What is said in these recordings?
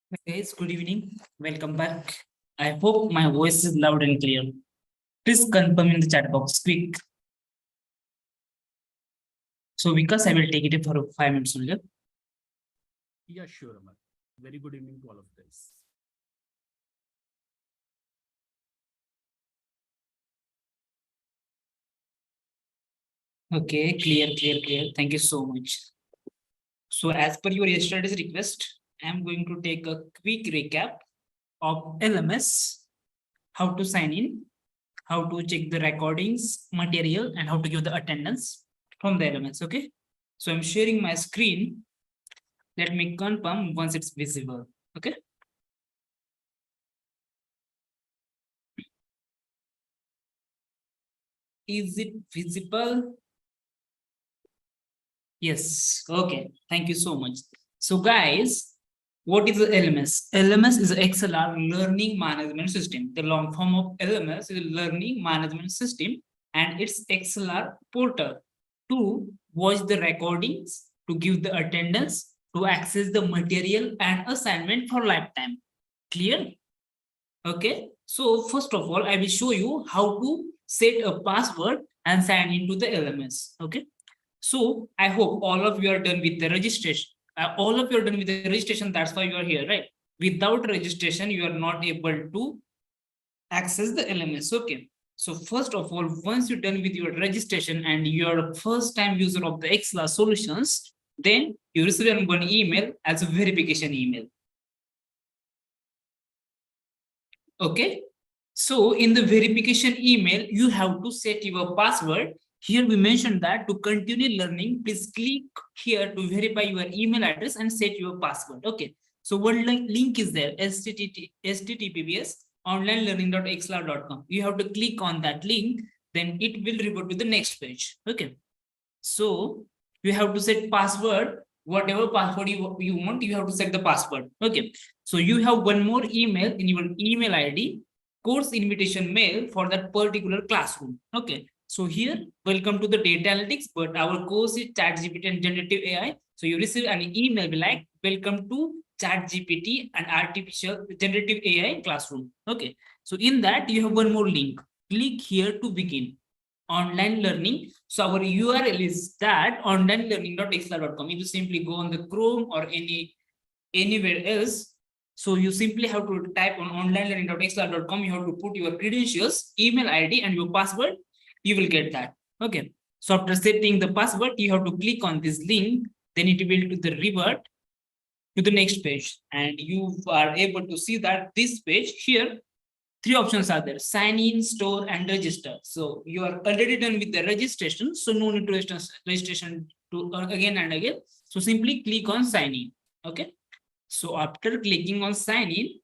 Guys, good evening. Welcome back. I hope my voice is loud and clear. Please confirm in the chat box quick. So because I will take it for 5 minutes only. Yeah, sure, Amar. Very good evening to all of guys. Okay, clear. Thank you so much. So as per your yesterday's request, I am going to take a quick recap of LMS, how to sign in, how to check the recordings, material, and how to give the attendance from the LMS. Okay. So I'm sharing my screen. Let me confirm once it's visible. Okay. Is it visible? Yes. Okay. Thank you so much. So guys, what is the LMS? LMS is XLR Learning Management System. The long form of LMS is Learning Management System, and it's XLR portal to watch the recordings, to give the attendance, to access the material and assignment for lifetime. Clear? Okay. So first of all, I will show you how to set a password and sign into the LMS. Okay. So I hope all of you are done with the registration. All of you are done with the registration. That's why you are here, right? Without registration, you are not able to access the LMS. Okay. So first of all, once you're done with your registration and you're a first time user of the ExcelR solutions, then you receive one email as a verification email. Okay. So in the verification email, you have to set your password. Here we mentioned that to continue learning, please click here to verify your email address and set your password. Okay. So one link is there, https onlinelearning.excelr.com. You have to click on that link, then it will revert to the next page. Okay. So you have to set password, whatever password you want, you have to set the password. Okay. So you have one more email in your email ID, course invitation mail for that particular classroom. Okay. So here, welcome to the data analytics, but our course is ChatGPT and generative AI. So you receive an email like, welcome to ChatGPT and artificial generative AI classroom. Okay. So in that, you have one more link. Click here to begin online learning. So our URL is that onlinelearning.excelr.com. If you simply go on the Chrome or anywhere else, so you simply have to type on onlinelearning.excelr.com. You have to put your credentials, email ID, and your password. You will get that. Okay. So after setting the password, you have to click on this link. Then it will to the revert to the next page, and you are able to see that this page here. Three options are there: sign in, store, and register. So you are already done with the registration, so no need to registration to again and again. So simply click on sign in. Okay. So after clicking on sign in,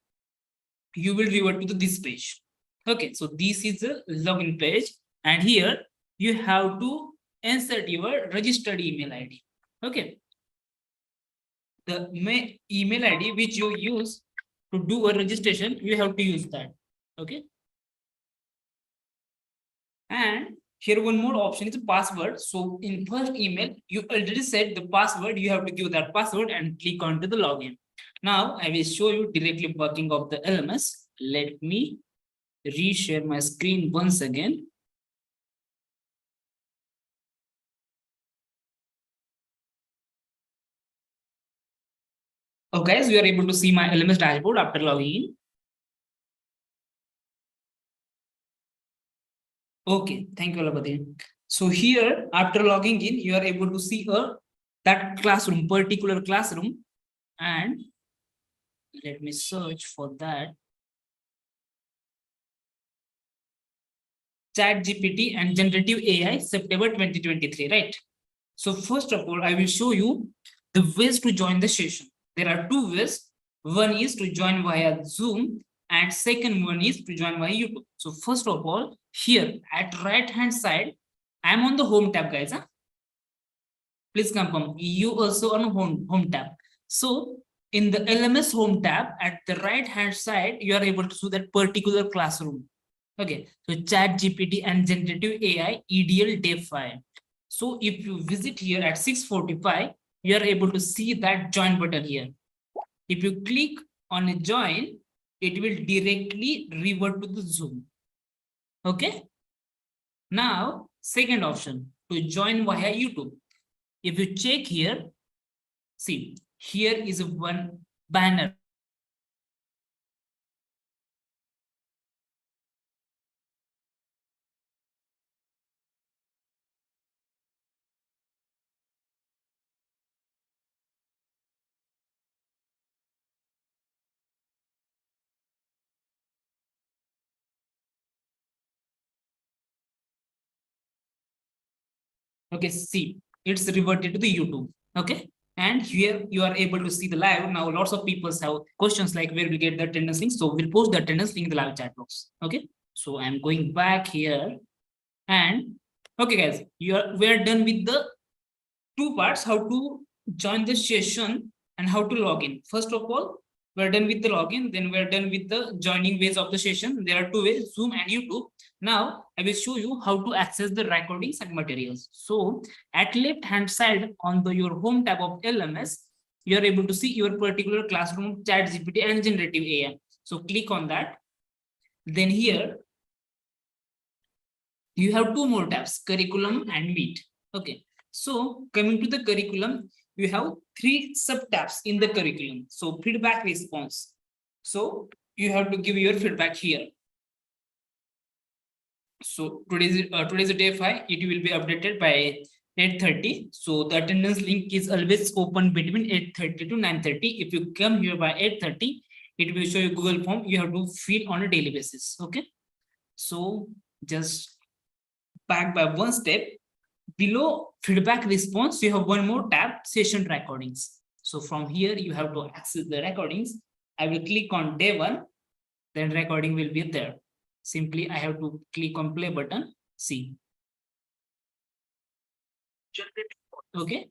you will revert to this page. Okay. So this is the login page, and here you have to insert your registered email ID. Okay. The email ID which you use to do a registration, you have to use that. Okay. And here one more option is password. So in first email, you already set the password. You have to give that password and click on to the login. Now I will show you directly working of the LMS. Let me reshare my screen once again. Okay, so you are able to see my LMS dashboard after logging in. Okay, thank you, Alabadi. So here, after logging in, you are able to see that classroom, particular classroom, and let me search for that. ChatGPT and generative AI, September 2023, right? So first of all, I will show you the ways to join the session. There are two ways. One is to join via Zoom, and second one is to join via YouTube. So first of all, here at right hand side, I'm on the home tab, guys. Huh? Please confirm. You also on home tab. So in the LMS home tab, at the right hand side, you are able to see that particular classroom. Okay, so ChatGPT and generative AI EDL Day 5. So if you visit here at 6:45, you are able to see that join button here. If you click on a join, it will directly revert to the Zoom. Okay. Now, second option, to join via YouTube. If you check here, see, here is one banner. Okay, see, it's reverted to the YouTube. Okay. And here you are able to see the live. Now, lots of people have questions like where we get the attendance link. So we'll post the attendance link in the live chat box. Okay. So I'm going back here. And okay, guys, we're done with the two parts, how to join the session and how to log in. First of all, we're done with the login, then we're done with the joining ways of the session. There are two ways, Zoom and YouTube. Now, I will show you how to access the recordings and materials. So, at left hand side on your home tab of LMS, you are able to see your particular classroom, ChatGPT and Generative AI. So, click on that. Then here, you have two more tabs, curriculum and meet. Okay. So coming to the curriculum, you have three sub tabs in the curriculum. So feedback response. So you have to give your feedback here. So today's day 5, it will be updated by 8:30. So the attendance link is always open between 8:30 to 9:30. If you come here by 8:30, it will show you Google form you have to fill on a daily basis. Okay. So just back by one step. Below feedback response, you have one more tab, session recordings. So from here, you have to access the recordings. I will click on day 1, then recording will be there. Simply, I have to click on play button, see. Okay.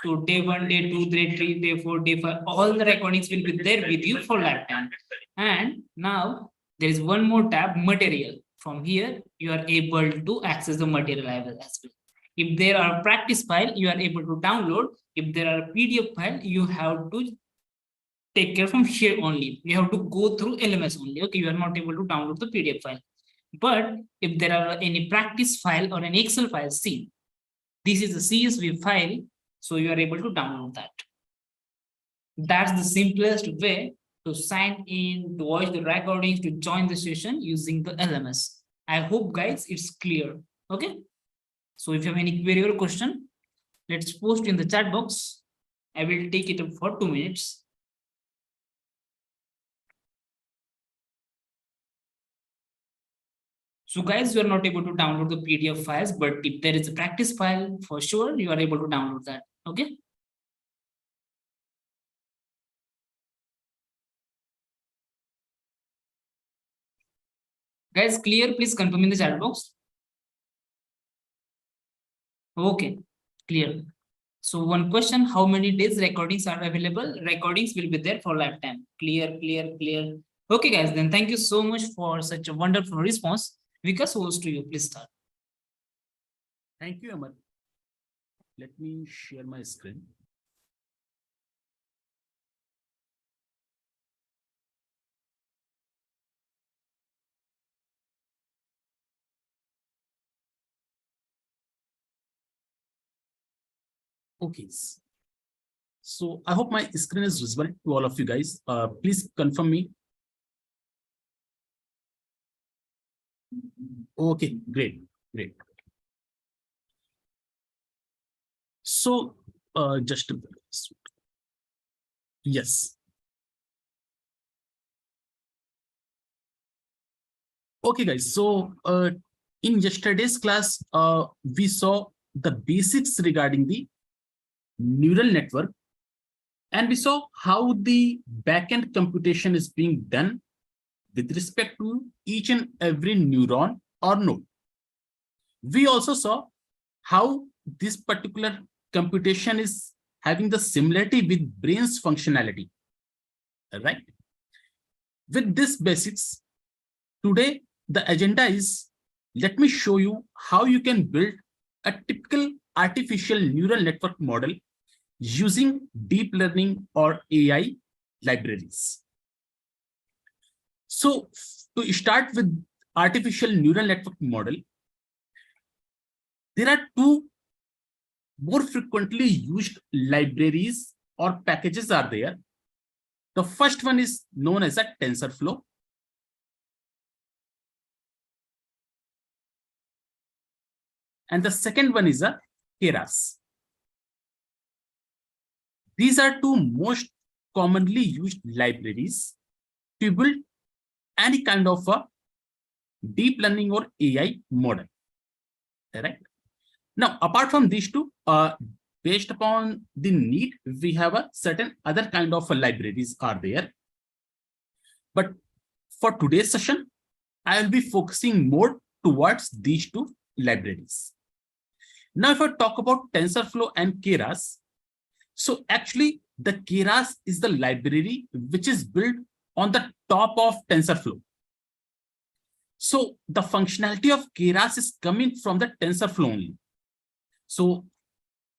So day 1, day 2, day 3, day 4, day 5, all the recordings will be there with you for lifetime. And now there is one more tab, material. From here, you are able to access the material as well. If there are practice file, you are able to download. If there are PDF file, you have to take care from here only. You have to go through LMS only. Okay, you are not able to download the PDF file. But if there are any practice file or an Excel file, see, this is a CSV file, so you are able to download that. That's the simplest way to sign in, to watch the recordings, to join the session using the LMS. I hope, guys, it's clear. Okay. So if you have any query or question, let's post in the chat box. I will take it up for 2 minutes. So guys, you are not able to download the PDF files, but if there is a practice file, for sure, you are able to download that. Okay. Guys, clear? Please confirm in the chat box. Okay, clear. So one question, how many days recordings are available? Recordings will be there for lifetime. Clear, clear, clear. Okay, guys, then thank you so much for such a wonderful response. Vikas, host to you. Please start. Thank you, Amar. Let me share my screen. Okay. So I hope my screen is visible to all of you guys. Please confirm me. Okay, great, great. So just yes. Okay, guys. So in yesterday's class, we saw the basics regarding the neural network, and we saw how the backend computation is being done with respect to each and every neuron or node. We also saw how this particular computation is having the similarity with brain's functionality, right? With this basics, today the agenda is, let me show you how you can build a typical artificial neural network model using deep learning or AI libraries. So to start with artificial neural network model, there are two more frequently used libraries or packages are there. The first one is known as a TensorFlow. And the second one is a Keras. These are two most commonly used libraries to build any kind of a deep learning or AI model. Correct? Now, apart from these two, based upon the need, we have a certain other kind of libraries are there. But for today's session, I will be focusing more towards these two libraries. Now, if I talk about TensorFlow and Keras, so actually the Keras is the library which is built on the top of TensorFlow. So the functionality of Keras is coming from the TensorFlow only. So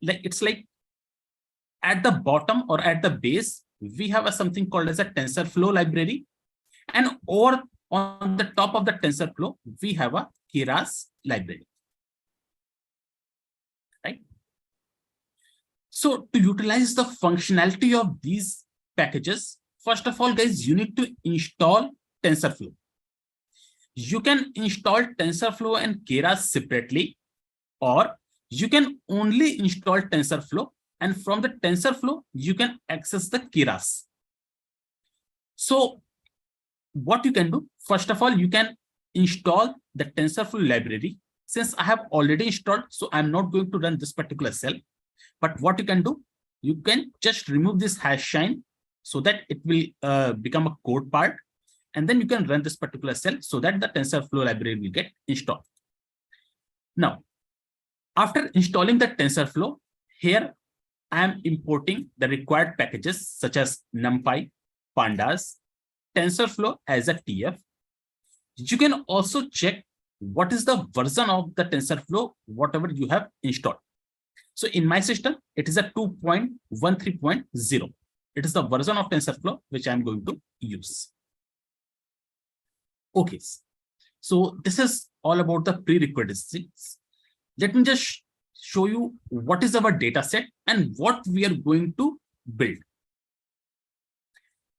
it's like at the bottom or at the base, we have something called as a TensorFlow library. And over on the top of the TensorFlow, we have a Keras library. Right? So to utilize the functionality of these packages, first of all, guys, you need to install TensorFlow. You can install TensorFlow and Keras separately, or you can only install TensorFlow, and from the TensorFlow, you can access the Keras. So what you can do, first of all, you can install the TensorFlow library. Since I have already installed, so I'm not going to run this particular cell. But what you can do, you can just remove this hash sign so that it will become a code part. And then you can run this particular cell so that the TensorFlow library will get installed. Now, after installing the TensorFlow, here I am importing the required packages such as NumPy, Pandas, TensorFlow as a TF. You can also check what is the version of the TensorFlow, whatever you have installed. So in my system, it is a 2.13.0. It is the version of TensorFlow which I'm going to use. Okay, so this is all about the prerequisites. Let me just show you what is our data set and what we are going to build.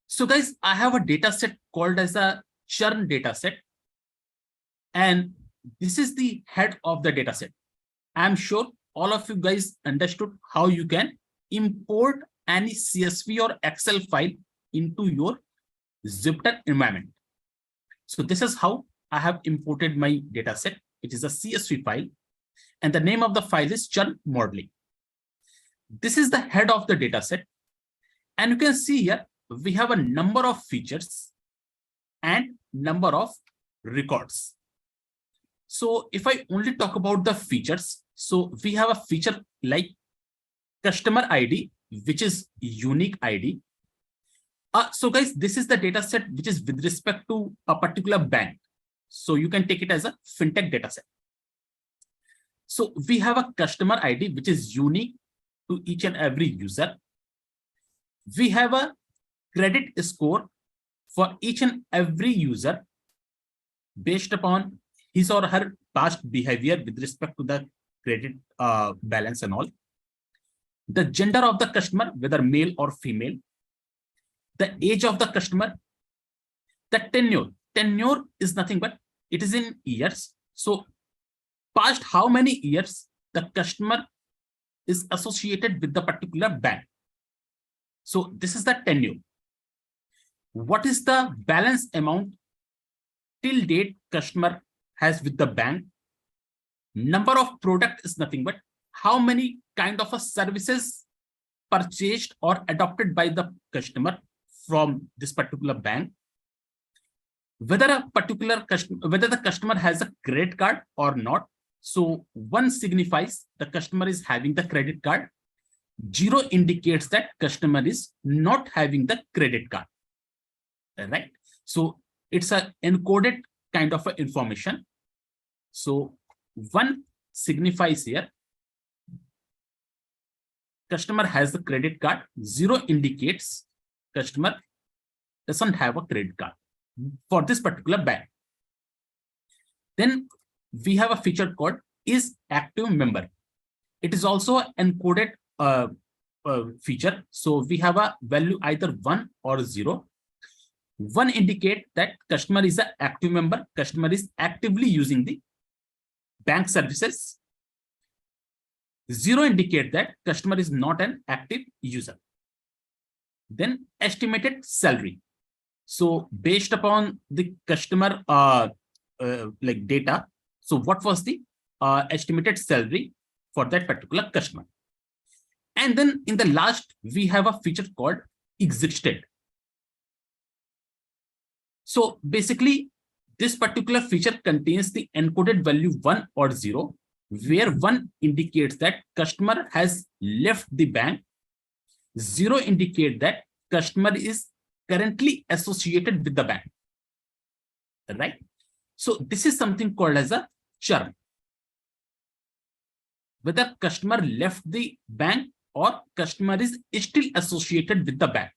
So guys, I have a data set called as a churn data set. And this is the head of the data set. I'm sure all of you guys understood how you can import any CSV or Excel file into your Jupyter environment. So this is how I have imported my data set. It is a CSV file, and the name of the file is churn modeling. This is the head of the data set. And you can see here, we have a number of features and number of records. So if I only talk about the features, so we have a feature like customer ID, which is unique ID. So guys, this is the data set which is with respect to a particular bank. So you can take it as a fintech data set. So we have a customer ID which is unique to each and every user. We have a credit score for each and every user based upon his or her past behavior with respect to the credit balance and all. The gender of the customer, whether male or female. The age of the customer. The tenure. Tenure is nothing but it is in years. So past how many years the customer is associated with the particular bank. So this is the tenure. What is the balance amount till date customer has with the bank? Number of product is nothing but how many kind of a services purchased or adopted by the customer from this particular bank. Whether a particular customer, whether the customer has a credit card or not. So 1 signifies the customer is having the credit card. 0 indicates that customer is not having the credit card. Right? So it's a encoded kind of a information. So 1 signifies here customer has the credit card. 0 indicates customer doesn't have a credit card for this particular bank. Then we have a feature called is active member. It is also an encoded feature. So we have a value either 1 or 0. 1 indicate that customer is an active member. Customer is actively using the bank services. 0 indicate that customer is not an active user. Then estimated salary. So based upon the customer like data, so what was the estimated salary for that particular customer? And then in the last, we have a feature called existed. So basically, this particular feature contains the encoded value 1 or 0, where 1 indicates that customer has left the bank. 0 indicate that customer is currently associated with the bank, right? So this is something called as a churn. Whether customer left the bank or customer is still associated with the bank.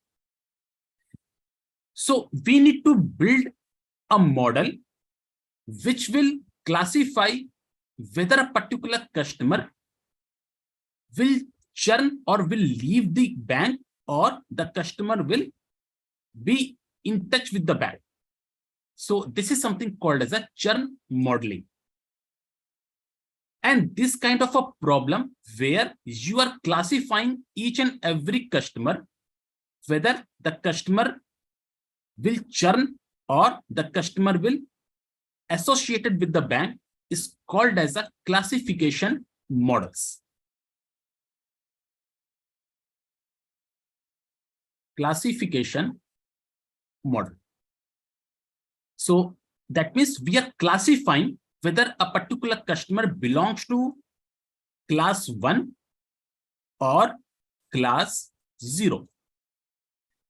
So we need to build a model which will classify whether a particular customer will churn or will leave the bank, or the customer will be in touch with the bank. So this is something called as a churn modeling. And this kind of a problem where you are classifying each and every customer, whether the customer will churn or the customer will associated with the bank, is called as a classification models. Classification model. So that means we are classifying whether a particular customer belongs to class 1 or class 0.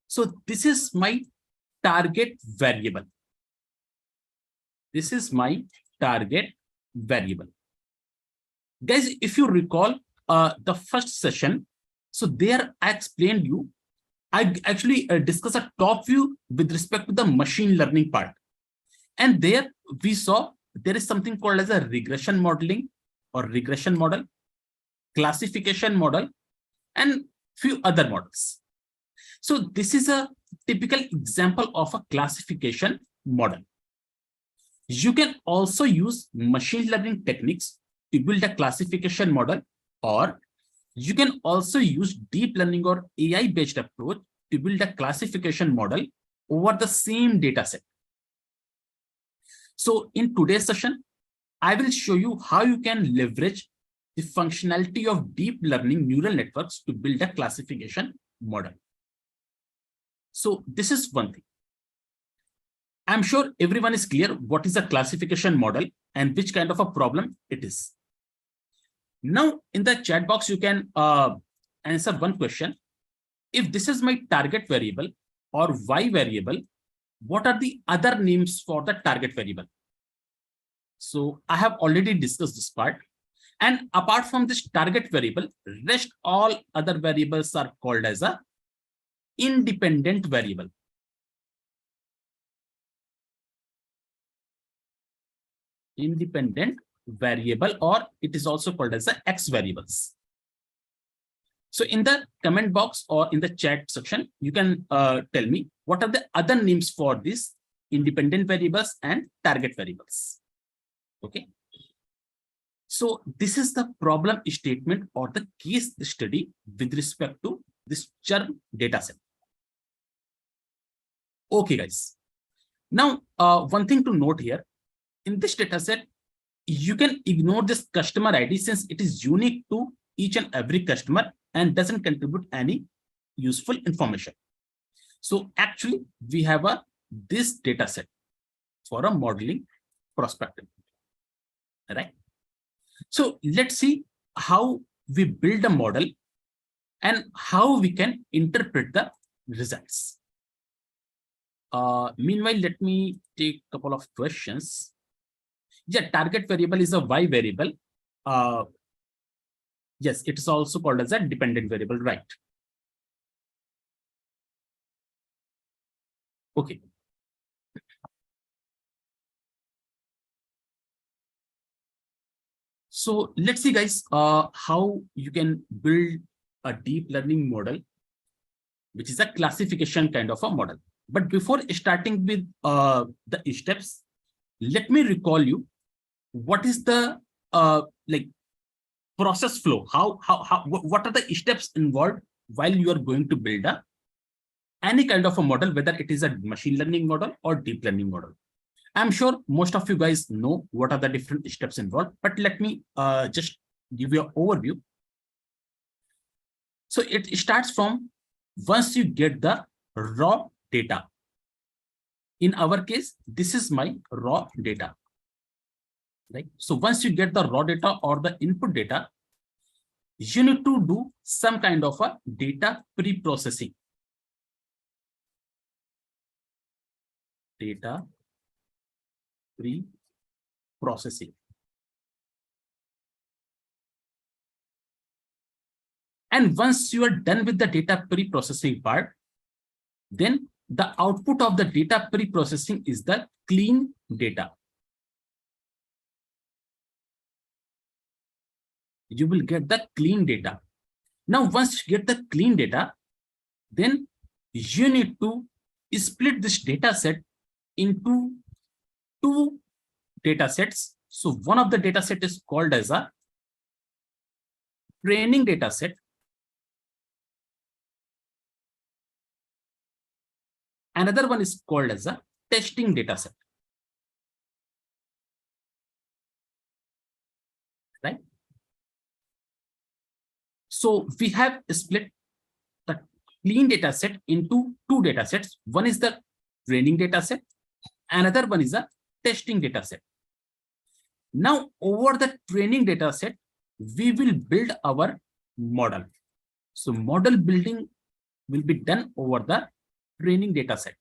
So this is my target variable. This is my target variable. Guys, if you recall the first session, so there I explained you, I actually discussed a top view with respect to the machine learning part. And there we saw there is something called as a regression modeling or regression model, classification model, and few other models. So this is a typical example of a classification model. You can also use machine learning techniques to build a classification model, or you can also use deep learning or AI-based approach to build a classification model over the same data set. So in today's session, I will show you how you can leverage the functionality of deep learning neural networks to build a classification model. So this is one thing. I'm sure everyone is clear what is a classification model and which kind of a problem it is. Now in the chat box, you can answer one question. If this is my target variable or Y variable, what are the other names for the target variable? So I have already discussed this part. And apart from this target variable, rest all other variables are called as a independent variable. Independent variable, or it is also called as a X variables. So in the comment box or in the chat section, you can tell me what are the other names for these independent variables and target variables. Okay. So this is the problem statement or the case study with respect to this churn data set. Okay, guys. Now, one thing to note here, in this data set, you can ignore this customer ID since it is unique to each and every customer and doesn't contribute any useful information. So actually, we have this data set for a modeling perspective. All right. So let's see how we build a model and how we can interpret the results. Meanwhile, let me take a couple of questions. Yeah, target variable is a Y variable. Yes, it is also called as a dependent variable, right? Okay. So let's see, guys, how you can build a deep learning model, which is a classification kind of a model. But before starting with the steps, let me recall you what is the like process flow. What are the steps involved while you are going to build any kind of a model, whether it is a machine learning model or deep learning model. I'm sure most of you guys know what are the different steps involved, but let me just give you an overview. So it starts from once you get the raw data. In our case, this is my raw data, right? So once you get the raw data or the input data, you need to do some kind of a data pre-processing. Data pre-processing. And once you are done with the data pre-processing part, then the output of the data pre-processing is the clean data. You will get the clean data. Now, once you get the clean data, then you need to split this data set into two data sets. So one of the data set is called as a training data set. Another one is called as a testing data set. Right? So we have split the clean data set into two data sets. One is the training data set. Another one is a testing data set. Now, over the training data set, we will build our model. So model building will be done over the training data set.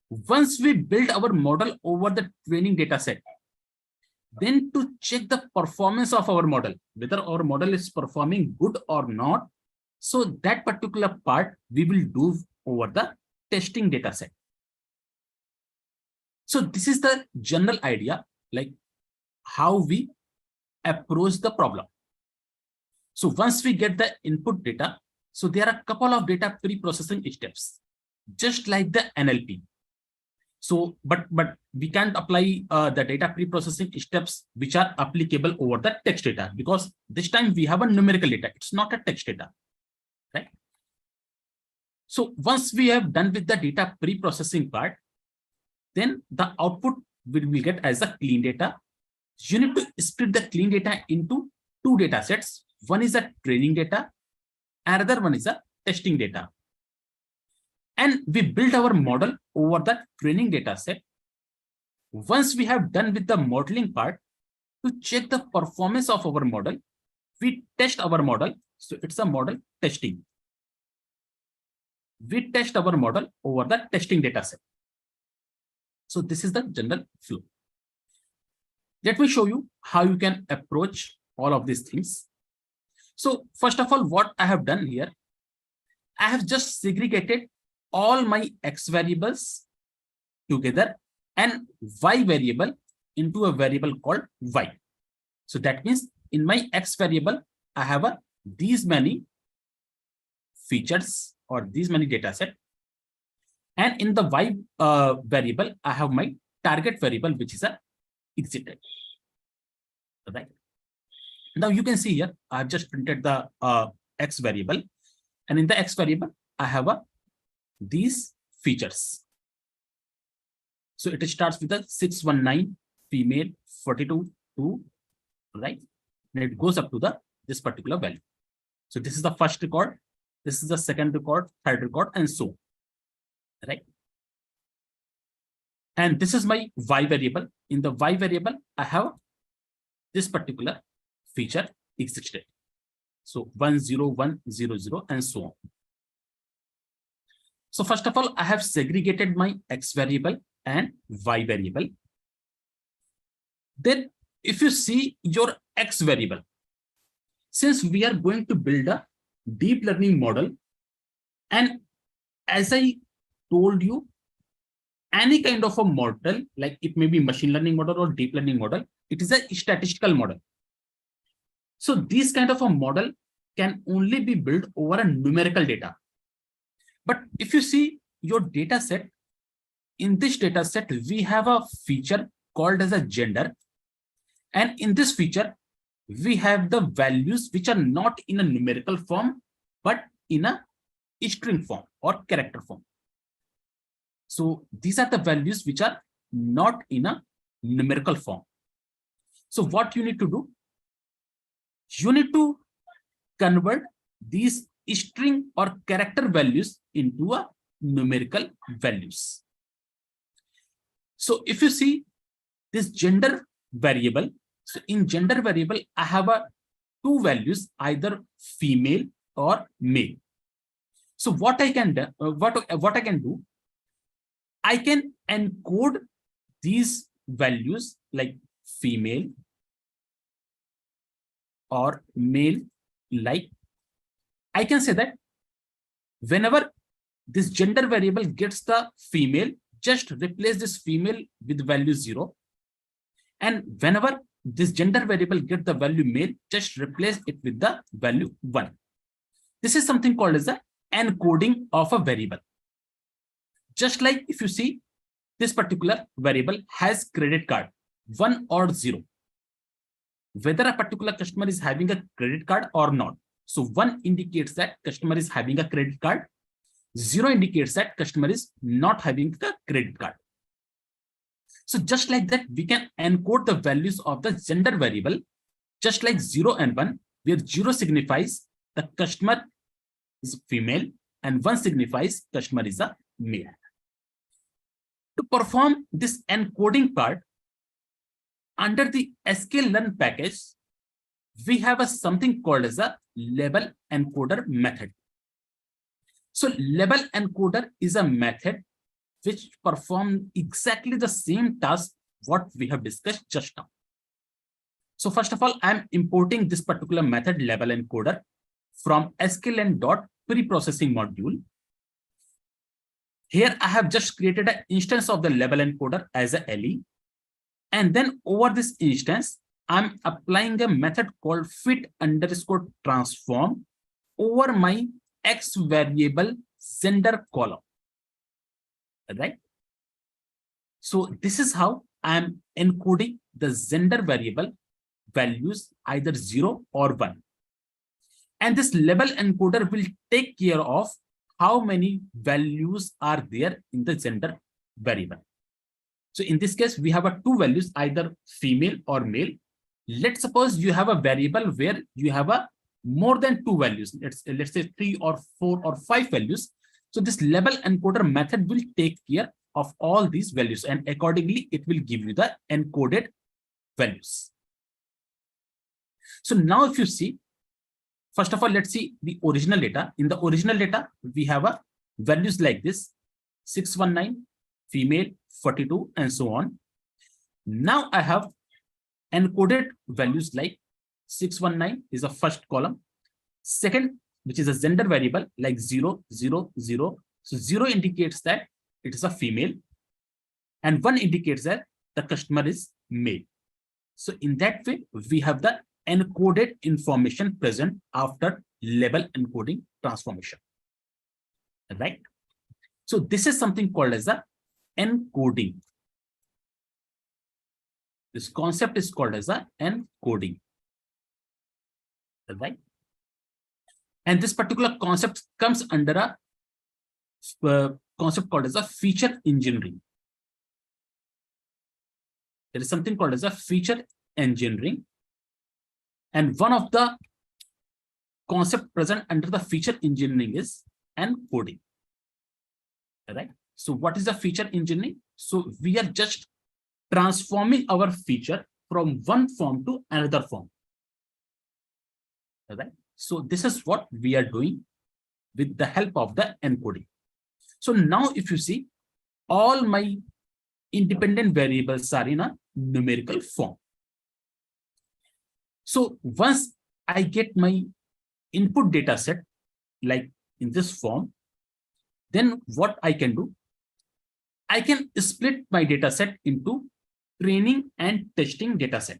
Once we build our model over the training data set, then to check the performance of our model, whether our model is performing good or not, so that particular part we will do over the testing data set. So this is the general idea, like how we approach the problem. So once we get the input data, so there are a couple of data pre-processing steps, just like the NLP. So, but we can't apply the data pre-processing steps which are applicable over the text data, because this time we have a numerical data. It's not a text data, right? So once we have done with the data pre-processing part, then the output will get as a clean data. You need to split the clean data into two data sets. One is a training data, another one is a testing data. And we build our model over the training data set. Once we have done with the modeling part, to check the performance of our model, we test our model. So it's a model testing. We test our model over the testing data set. So this is the general flow. Let me show you how you can approach all of these things. So first of all, what I have done here, I have just segregated all my X variables together and Y variable into a variable called Y. So that means in my X variable, I have these many features or these many data set. And in the Y variable, I have my target variable, which is a exited. Right. Now you can see here, I've just printed the X variable, and in the X variable, I have these features. So it starts with a 619 female 42 2, right? And it goes up to this particular value. So this is the first record, this is the second record, third record, and so on, right? And this is my Y variable. In the Y variable, I have this particular feature existed. So 10100 and so on. So first of all, I have segregated my X variable and Y variable. Then if you see your X variable, since we are going to build a deep learning model, and as I told you any kind of a model, like it may be machine learning model or deep learning model, it is a statistical model. So this kind of a model can only be built over a numerical data. But if you see your data set, in this data set, we have a feature called as a gender. And in this feature, we have the values which are not in a numerical form, but in a string form or character form. So these are the values which are not in a numerical form. So what you need to do? You need to convert these string or character values into a numerical values. So if you see this gender variable, so in gender variable, I have two values, either female or male. So what I can do, I can encode these values like female or male. Like I can say that whenever this gender variable gets the female, just replace this female with value 0. And whenever this gender variable gets the value male, just replace it with the value 1. This is something called as the encoding of a variable. Just like if you see this particular variable has credit card 1 or 0, whether a particular customer is having a credit card or not. So 1 indicates that customer is having a credit card, 0 indicates that customer is not having the credit card. So just like that, we can encode the values of the gender variable, just like 0 and 1, where 0 signifies the customer is female and 1 signifies customer is a male. To perform this encoding part, under the ExcelR package, we have something called as a label encoder method. So label encoder is a method which performs exactly the same task what we have discussed just now. So first of all, I'm importing this particular method label encoder from ExcelR.Preprocessing module. Here I have just created an instance of the label encoder as a LE. And then over this instance, I'm applying a method called fit_transform over my X variable gender column. Right? So this is how I'm encoding the gender variable values either 0 or 1. And this label encoder will take care of how many values are there in the gender variable. So in this case, we have two values, either female or male. Let's suppose you have a variable where you have more than 2 values. Let's say 3 or 4 or 5 values. So this label encoder method will take care of all these values, and accordingly, it will give you the encoded values. So now if you see, first of all, let's see the original data. In the original data, we have values like this: 619, female, 42, and so on. Now I have encoded values like 619 is the first column. Second, which is a gender variable like 0, 0, 0. So 0 indicates that it is a female, and 1 indicates that the customer is male. So in that way, we have the encoded information present after label encoding transformation. Right? So this is something called as a encoding. This concept is called as a encoding. Right? And this particular concept comes under a concept called as a feature engineering. There is something called as a feature engineering. And one of the concept present under the feature engineering is encoding. Right? So what is the feature engineering? So we are just transforming our feature from one form to another form. Right? So this is what we are doing with the help of the encoding. So now if you see, all my independent variables are in a numerical form. So once I get my input data set, like in this form, then what I can do, I can split my data set into training and testing data set.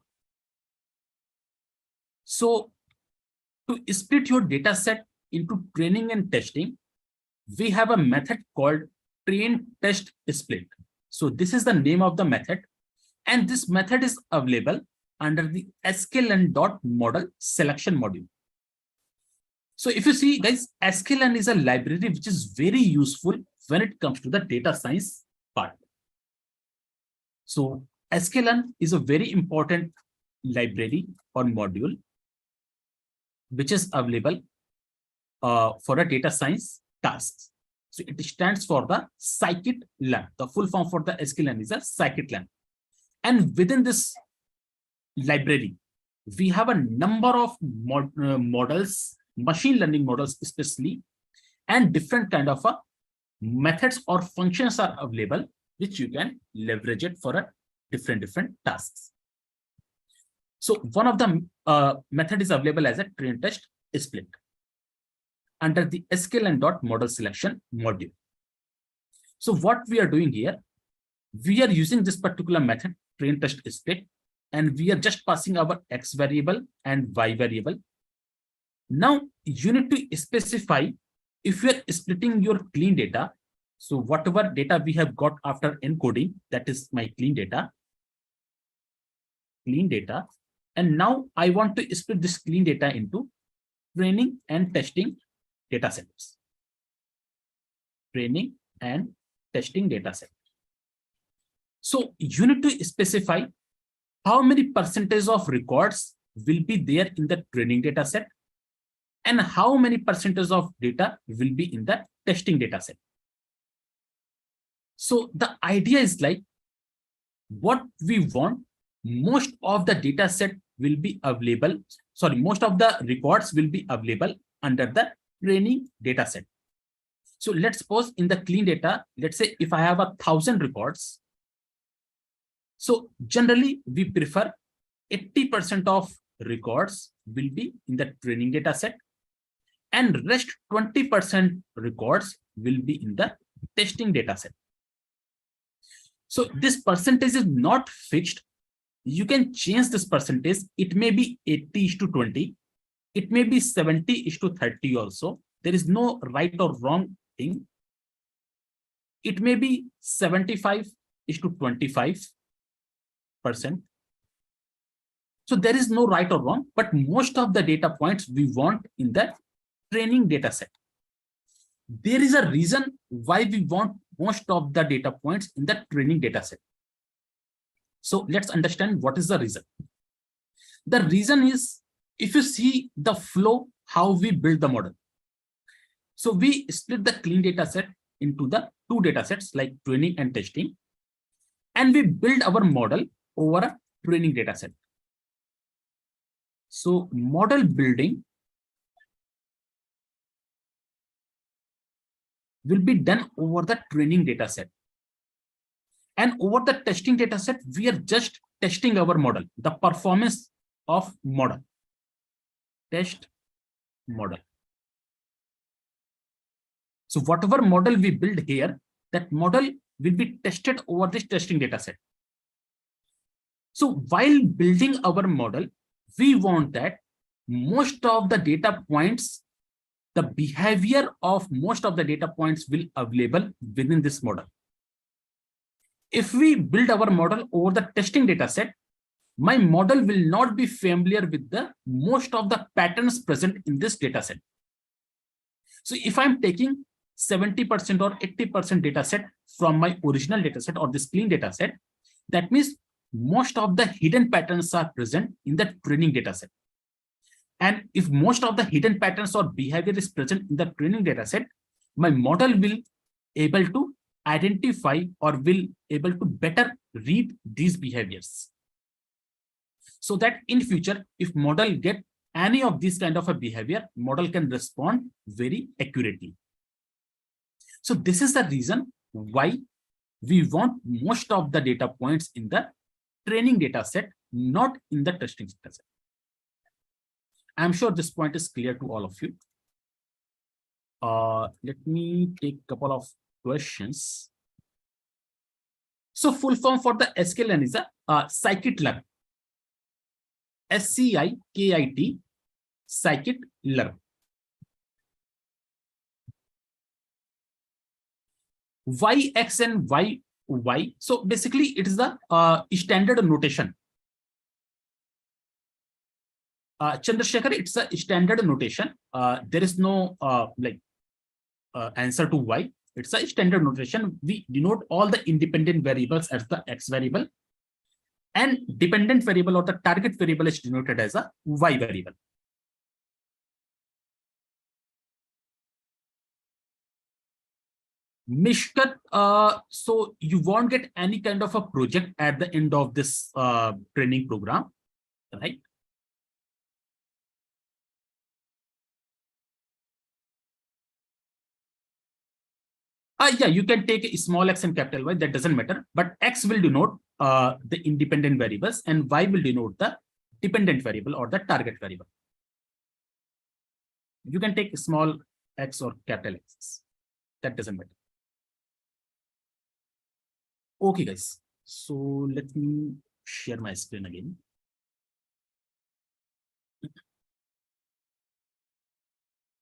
So to split your data set into training and testing, we have a method called train test split. So this is the name of the method, and this method is available under the ExcelR.model selection module. So if you see, guys, ExcelR is a library which is very useful when it comes to the data science part. So ExcelR is a very important library or module which is available for a data science tasks. So it stands for the scikit-learn. The full form for the ExcelR is a scikit-learn. And within this library, we have a number of models, machine learning models especially, and different kind of methods or functions are available, which you can leverage it for a different tasks. So one of the method is available as a train test split under the ExcelR.model selection module. So what we are doing here, we are using this particular method, train test split, and we are just passing our X variable and Y variable. Now you need to specify if you are splitting your clean data. So whatever data we have got after encoding, that is my clean data. And now I want to split this clean data into training and testing data sets. Training and testing data set. So you need to specify how many percentage of records will be there in the training data set and how many percentage of data will be in the testing data set. So the idea is like what we want, most of the data set will be available. Sorry, most of the records will be available under the training data set. So let's suppose in the clean data, let's say if I have 1,000 records. So generally we prefer 80% of records will be in the training data set and rest 20% records will be in the testing data set. So this percentage is not fixed. You can change this percentage. It may be 80:20. It may be 70:30 also. There is no right or wrong thing. It may be 75:25%. So there is no right or wrong, but most of the data points we want in the training data set. There is a reason why we want most of the data points in the training data set. So let's understand what is the reason. The reason is, if you see the flow, how we build the model. So we split the clean data set into the two data sets like training and testing, and we build our model over a training data set. So model building will be done over the training data set. And over the testing data set, we are just testing our model, the performance of model. Test model. So whatever model we build here, that model will be tested over this testing data set. So while building our model, we want that most of the data points, the behavior of most of the data points will available within this model. If we build our model over the testing data set, my model will not be familiar with the most of the patterns present in this data set. So if I'm taking 70% or 80% data set from my original data set or this clean data set, that means most of the hidden patterns are present in the training data set. And if most of the hidden patterns or behavior is present in the training data set, my model will able to identify or will able to better read these behaviors. So that in future, if model get any of this kind of a behavior, model can respond very accurately. So this is the reason why we want most of the data points in the training data set, not in the testing data set. I'm sure this point is clear to all of you. Let me take a couple of questions. So full form for the sklearn is a scikit-learn. SCIKIT, scikit-learn. Y, X and Y, Y. So basically it is the standard notation. Chandrasekhar, it's a standard notation. There is no answer to Y. It's a standard notation. We denote all the independent variables as the X variable, and dependent variable or the target variable is denoted as a Y variable. Mishkat, so you won't get any kind of a project at the end of this training program, right? Yeah, you can take a small x and capital Y, that doesn't matter, but X will denote the independent variables and Y will denote the dependent variable or the target variable. You can take small x or capital X, that doesn't matter. Okay, guys, so let me share my screen again.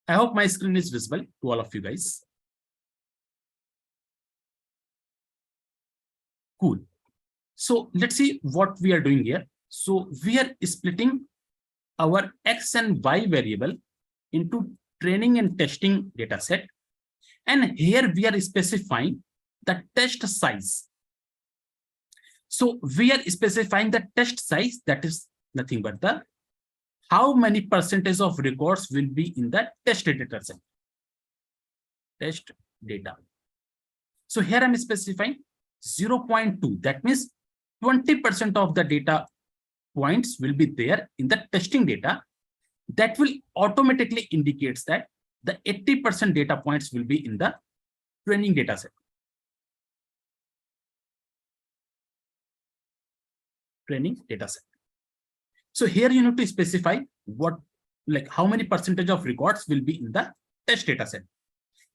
I hope my screen is visible to all of you guys. Cool. So let's see what we are doing here. So we are splitting our X and Y variable into training and testing data set. And here we are specifying the test size. So we are specifying the test size, that is nothing but the how many percentage of records will be in the test data set. Test data. So here I'm specifying 0.2. That means 20% of the data points will be there in the testing data. That will automatically indicates that the 80% data points will be in the training data set. Training data set. So here you need to specify what, like how many percentage of records will be in the test data set.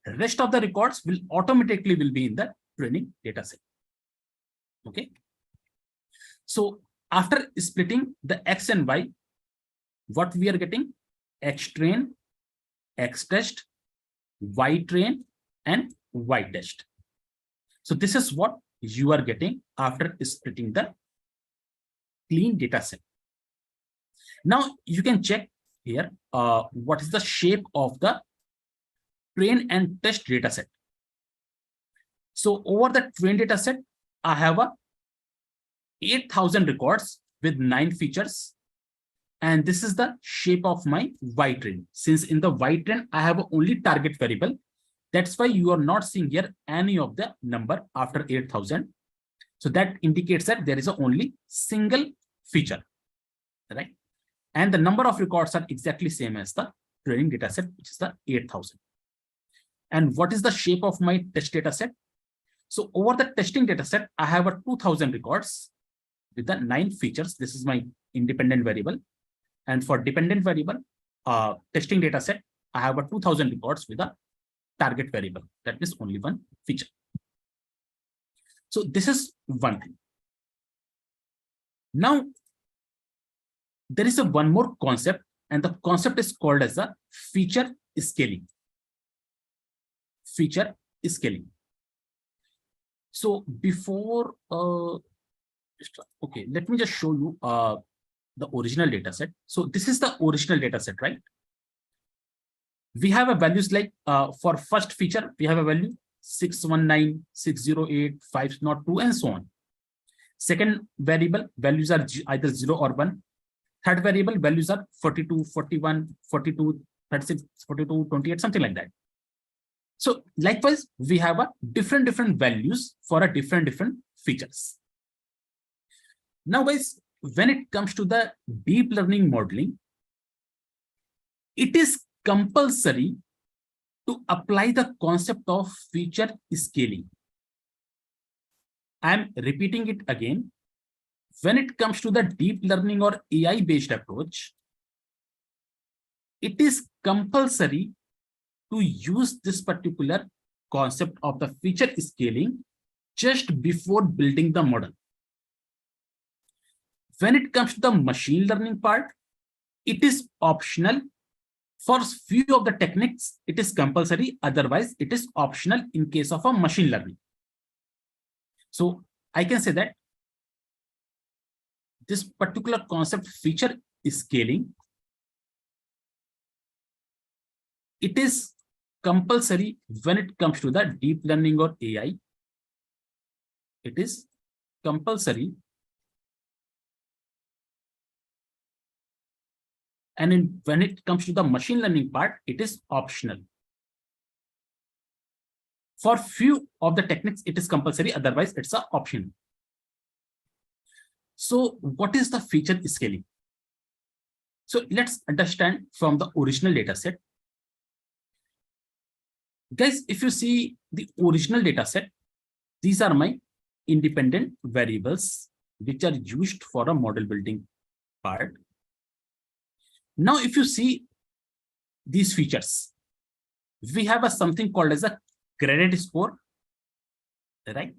The rest of the records will automatically will be in the training data set. Okay. So after splitting the X and Y, what we are getting? X train, X test, Y train, and Y test. So this is what you are getting after splitting the clean data set. Now you can check here what is the shape of the train and test data set. So over the train data set, I have a 8,000 records with 9 features. And this is the shape of my Y train. Since in the Y train, I have only target variable. That's why you are not seeing here any of the number after 8,000. So that indicates that there is only single feature, right? And the number of records are exactly same as the training data set, which is the 8,000. And what is the shape of my test data set? So over the testing data set, I have a 2,000 records with the 9 features. This is my independent variable. And for dependent variable, testing data set, I have a 2,000 records with a target variable. That is only one feature. So this is one thing. Now, there is one more concept, and the concept is called as a feature scaling. Feature scaling. So before, okay, let me just show you the original data set. So this is the original data set, right? We have a values like for first feature, we have a value 619, 608, 502, and so on. Second variable, values are either 0 or 1. Third variable, values are 42, 41, 42, 36, 42, 28, something like that. So likewise, we have a different values for a different features. Now guys, when it comes to the deep learning modeling, it is compulsory to apply the concept of feature scaling. I'm repeating it again. When it comes to the deep learning or AI based approach, it is compulsory to use this particular concept of the feature scaling just before building the model. When it comes to the machine learning part, it is optional. For few of the techniques, it is compulsory. Otherwise, it is optional in case of a machine learning. So I can say that this particular concept, feature scaling, it is compulsory when it comes to the deep learning or AI. It is compulsory. And when it comes to the machine learning part, it is optional. For few of the techniques, it is compulsory. Otherwise, it's an option. So what is the feature scaling? So let's understand from the original data set. Guys, if you see the original data set, these are my independent variables which are used for a model building part. Now, if you see these features, we have something called as a credit score, right?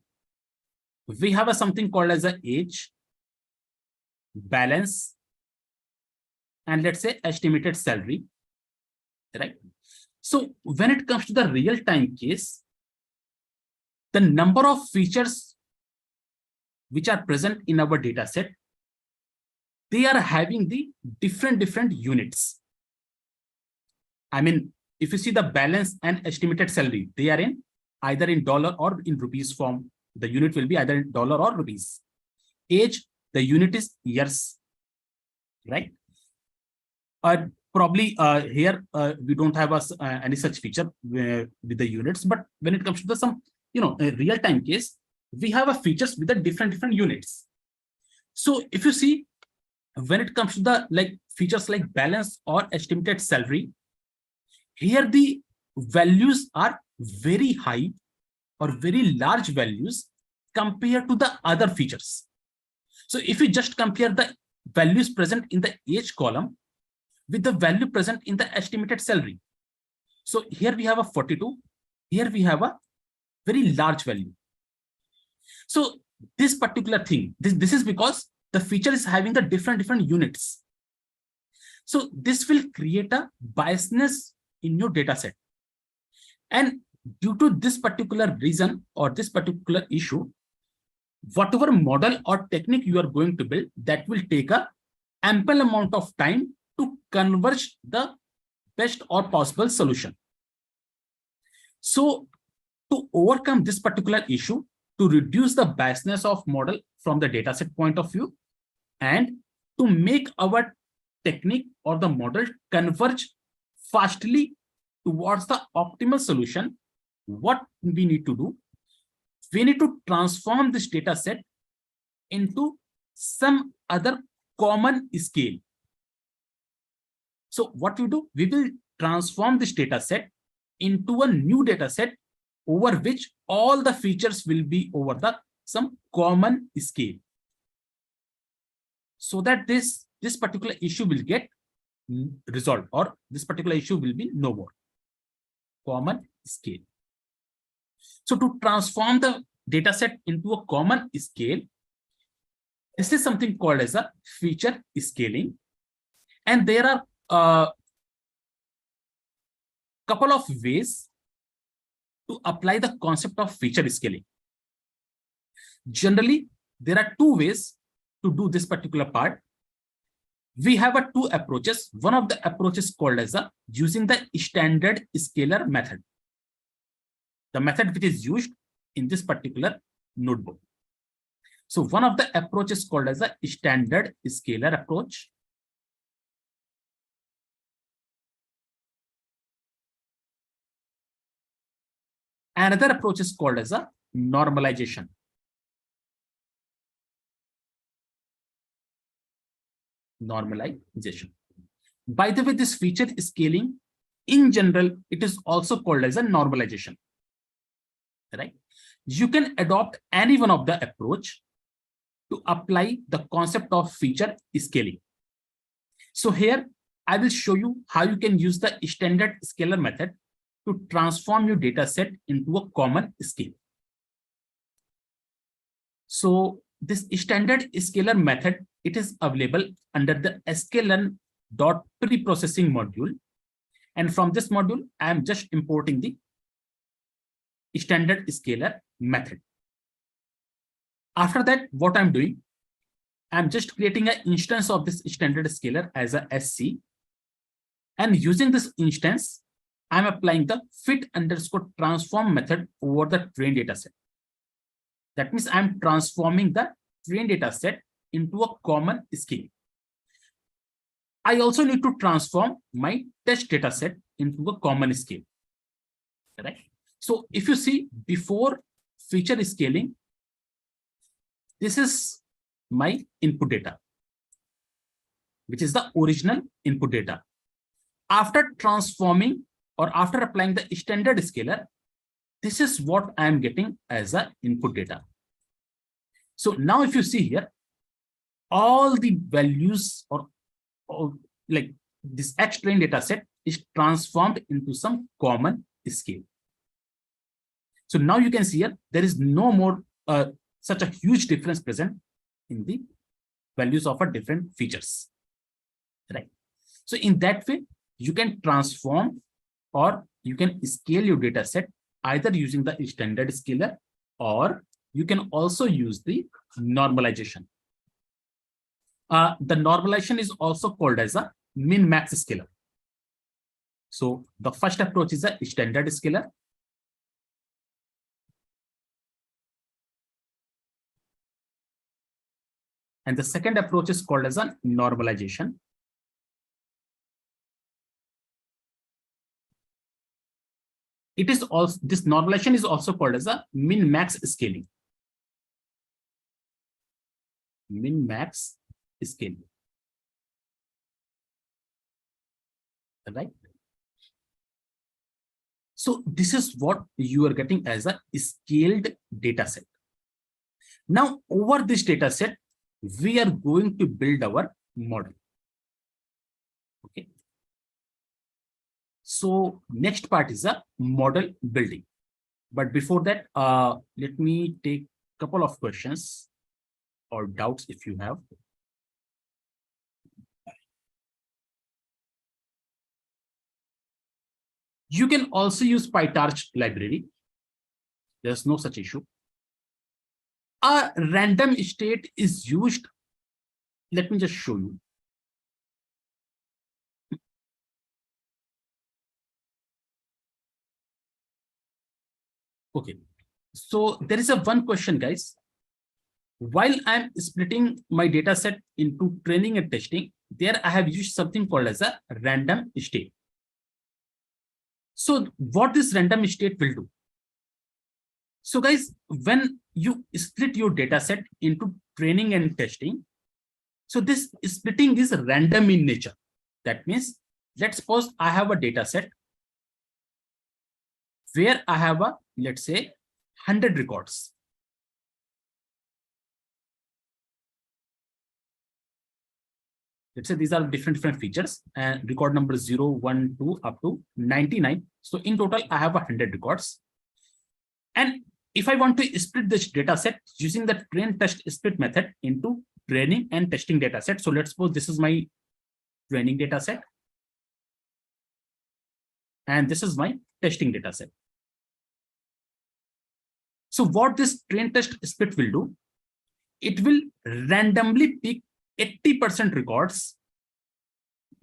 We have something called as a age, balance, and let's say estimated salary, right? So when it comes to the real-time case, the number of features which are present in our data set, they are having the different units. I mean, if you see the balance and estimated salary, they are in either in dollar or in rupees form. The unit will be either in dollar or rupees. Age, the unit is years, right? Probably here we don't have any such feature with the units, but when it comes to the some real-time case, we have a features with the different units. So if you see, when it comes to the features like balance or estimated salary, here the values are very high or very large values compared to the other features. So if you just compare the values present in the age column with the value present in the estimated salary. So here we have a 42, here we have a very large value. So this particular thing, this is because the feature is having the different units. So this will create a biasness in your data set. And due to this particular reason or this particular issue, whatever model or technique you are going to build, that will take a ample amount of time to converge the best or possible solution. So to overcome this particular issue, to reduce the biasness of model from the dataset point of view, and to make our technique or the model converge fastly towards the optimal solution, what we need to do? We need to transform this data set into some other common scale. So what we do? We will transform this data set into a new data set over which all the features will be over some common scale, so that this particular issue will get resolved, or this particular issue will be no more. Common scale. So to transform the data set into a common scale, this is something called as a feature scaling. And there are a couple of ways to apply the concept of feature scaling. Generally, there are two ways to do this particular part. We have two approaches. One of the approaches called as using the standard scalar method, the method which is used in this particular notebook. So one of the approaches called as a standard scalar approach. Another approach is called as a normalization. Normalization. By the way, this feature scaling, in general, it is also called as a normalization. Right? You can adopt any one of the approach to apply the concept of feature scaling. So here, I will show you how you can use the standard scalar method to transform your data set into a common scale. So this standard scalar method, it is available under the sklearn.preprocessing module. And from this module, I am just importing the standard scalar method. After that, what I'm doing, I'm just creating an instance of this standard scalar as a SC. And using this instance, I'm applying the fit_transform method over the trained data set. That means I'm transforming the trained data set into a common scale. I also need to transform my test data set into a common scale. Right? So if you see before feature scaling, this is my input data, which is the original input data. After transforming or after applying the standard scalar, this is what I am getting as a input data. So now if you see here, all the values or like this X trained data set is transformed into some common scale. So now you can see here, there is no more such a huge difference present in the values of a different features, right? So in that way, you can transform or you can scale your data set either using the standard scalar, or you can also use the normalization. The normalization is also called as a min-max scalar. So the first approach is a standard scalar. And the second approach is called as a normalization. It is also, this normalization is also called as a min-max scaling. Min-max scaling. Right? So this is what you are getting as a scaled data set. Now over this data set, we are going to build our model. Okay. So next part is a model building. But before that, let me take a couple of questions or doubts if you have. You can also use PyTorch library. There's no such issue. A random state is used. Let me just show you. Okay, so there is a one question, guys. While I'm splitting my data set into training and testing, there I have used something called as a random state. So what this random state will do? So guys, when you split your data set into training and testing, so this splitting is random in nature. That means, let's suppose I have a data set where I have a, let's say, 100 records. Let's say these are different features, and record number 0, 1, 2 up to 99. So in total, I have 100 records. And if I want to split this data set using the train test split method into training and testing data set. So let's suppose this is my training data set. And this is my testing data set. So what this train test split will do, it will randomly pick 80% records.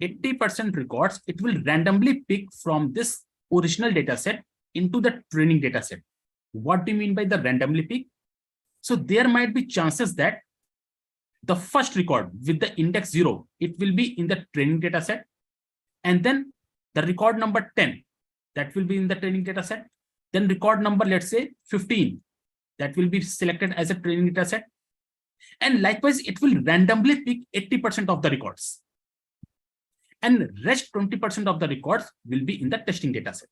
80% records, it will randomly pick from this original data set into the training data set. What do you mean by the randomly pick? So there might be chances that the first record with the index 0, it will be in the training data set. And then the record number 10, that will be in the training data set. Then record number, let's say 15, that will be selected as a training data set. And likewise, it will randomly pick 80% of the records. And rest 20% of the records will be in the testing data set.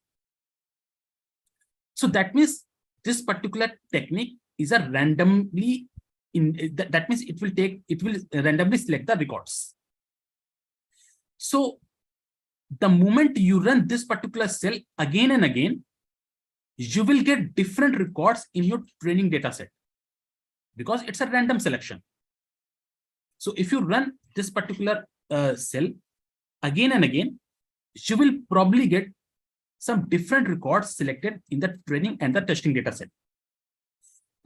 So that means this particular technique is a randomly that means it will randomly select the records. So the moment you run this particular cell again and again, you will get different records in your training data set. because it's a random selection. So if you run this particular cell again and again, you will probably get some different records selected in the training and the testing data set.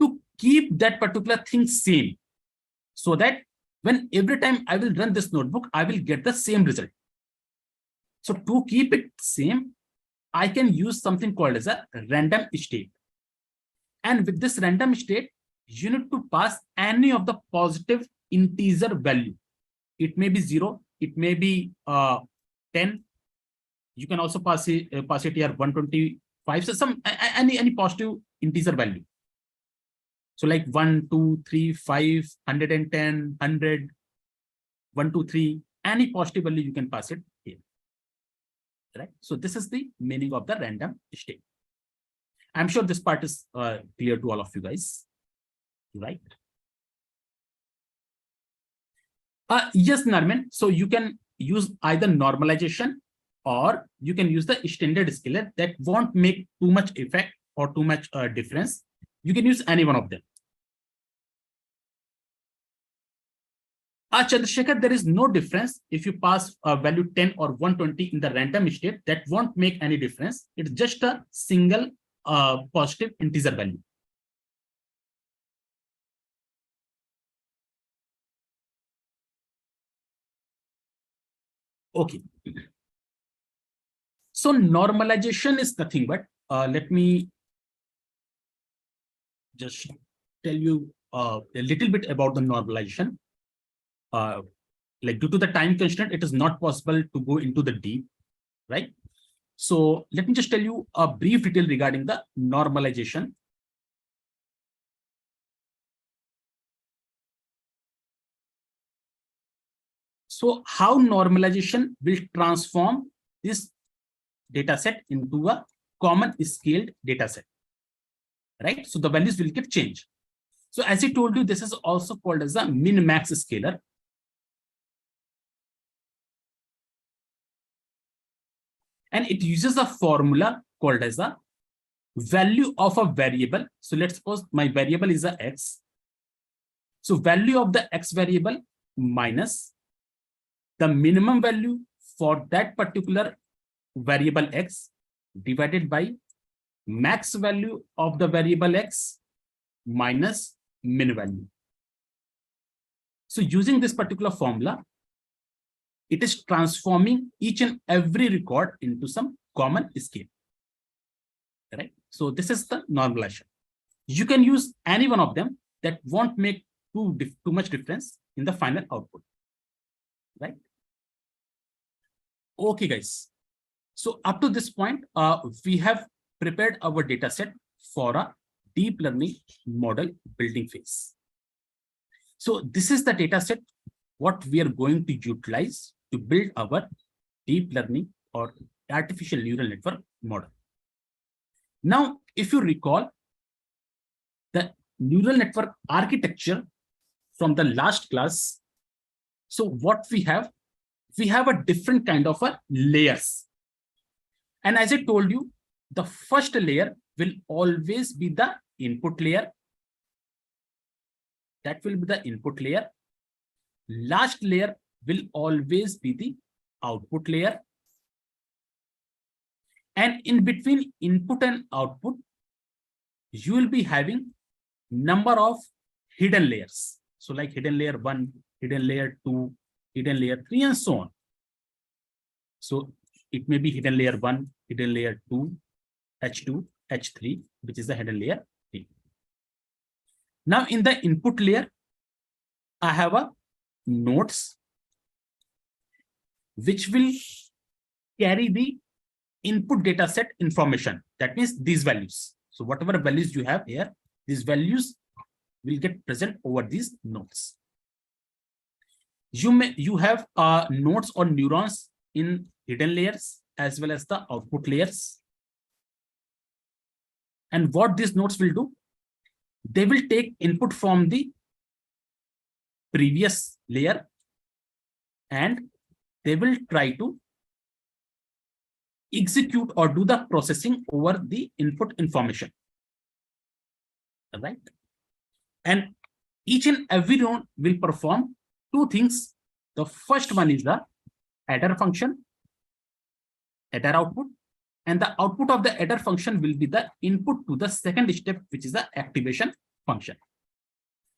To keep that particular thing same, so that when every time I will run this notebook, I will get the same result. So to keep it same, I can use something called as a random state. And with this random state, you need to pass any of the positive integer value. It may be 0, it may be 10. You can also pass it here 125. So some any positive integer value. So like 1, 2, 3, 5, 110, 100, 1, 2, 3, any positive value you can pass it here. Right? So this is the meaning of the random state. I'm sure this part is clear to all of you guys, right? Yes, Narman. So you can use either normalization or you can use the extended scalar that won't make too much effect or too much difference. You can use any one of them. Chandrasekhar, there is no difference if you pass a value 10 or 120 in the random state. That won't make any difference. It's just a single positive integer value. Okay. So normalization is nothing but, let me just tell you a little bit about the normalization. Like due to the time constraint, it is not possible to go into the deep, right? So let me just tell you a brief detail regarding the normalization. So how normalization will transform this data set into a common scaled data set, right? So the values will get changed. So as I told you, this is also called as a min-max scalar. And it uses a formula called as a value of a variable. So let's suppose my variable is a x. So value of the x variable minus the minimum value for that particular variable x divided by max value of the variable x minus min value. So using this particular formula, it is transforming each and every record into some common scale. Right? So this is the normalization. You can use any one of them. That won't make too much difference in the final output. Right? Okay, guys. So up to this point, we have prepared our data set for a deep learning model building phase. So this is the data set what we are going to utilize to build our deep learning or artificial neural network model. Now, if you recall the neural network architecture from the last class, so what we have a different kind of a layers. And as I told you, the first layer will always be the input layer. That will be the input layer. Last layer will always be the output layer. And in between input and output, you will be having number of hidden layers. So like hidden layer 1, hidden layer 2, hidden layer 3, and so on. So it may be hidden layer 1, hidden layer 2, H2, H3, which is the hidden layer 3. Now in the input layer, I have a nodes which will carry the input data set information. That means these values. So whatever values you have here, these values will get present over these nodes. You have nodes or neurons in hidden layers as well as the output layers. And what these nodes will do, they will take input from the previous layer and they will try to execute or do the processing over the input information. All right. And each and every node will perform two things. The first one is the adder function, adder output, and the output of the adder function will be the input to the second step, which is the activation function.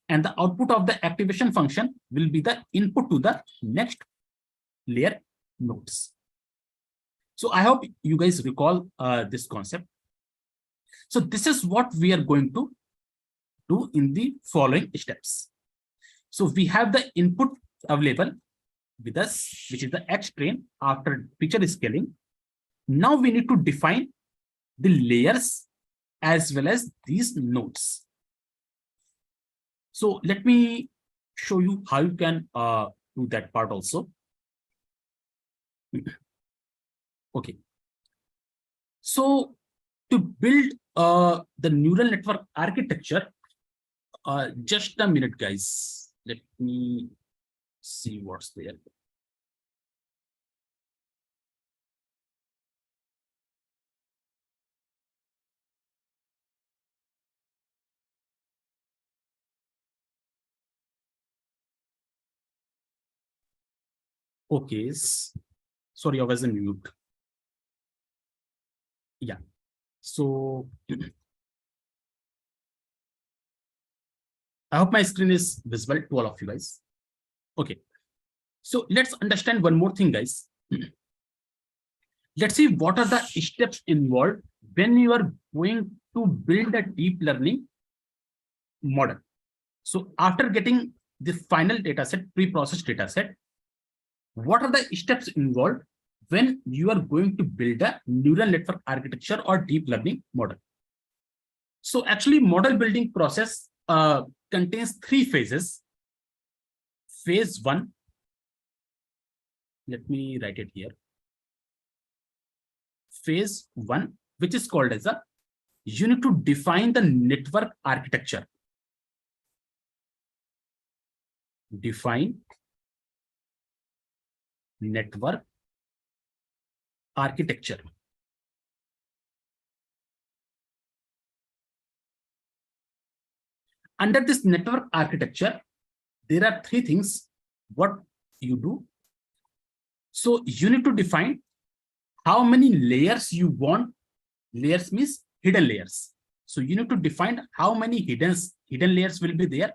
And the output of the activation function will be the input to the next layer nodes. So I hope you guys recall this concept. So this is what we are going to do in the following steps. So we have the input available with us, which is the X train after feature scaling. Now we need to define the layers as well as these nodes. So let me show you how you can do that part also. Okay. So to build the neural network architecture, just a minute, guys. Let me see what's there. Okay, sorry, I was on mute. Yeah, so I hope my screen is visible to all of you guys. Okay, so let's understand one more thing, guys. Let's see what are the steps involved when you are going to build a deep learning model. So after getting the final data set, pre-processed data set, what are the steps involved when you are going to build a neural network architecture or deep learning model? So actually, model building process contains three phases. Phase one, let me write it here. Phase one, which is called as a, you need to define the network architecture. Define network architecture. Under this network architecture, there are three things what you do. So you need to define how many layers you want. Layers means hidden layers. So you need to define how many hidden layers will be there.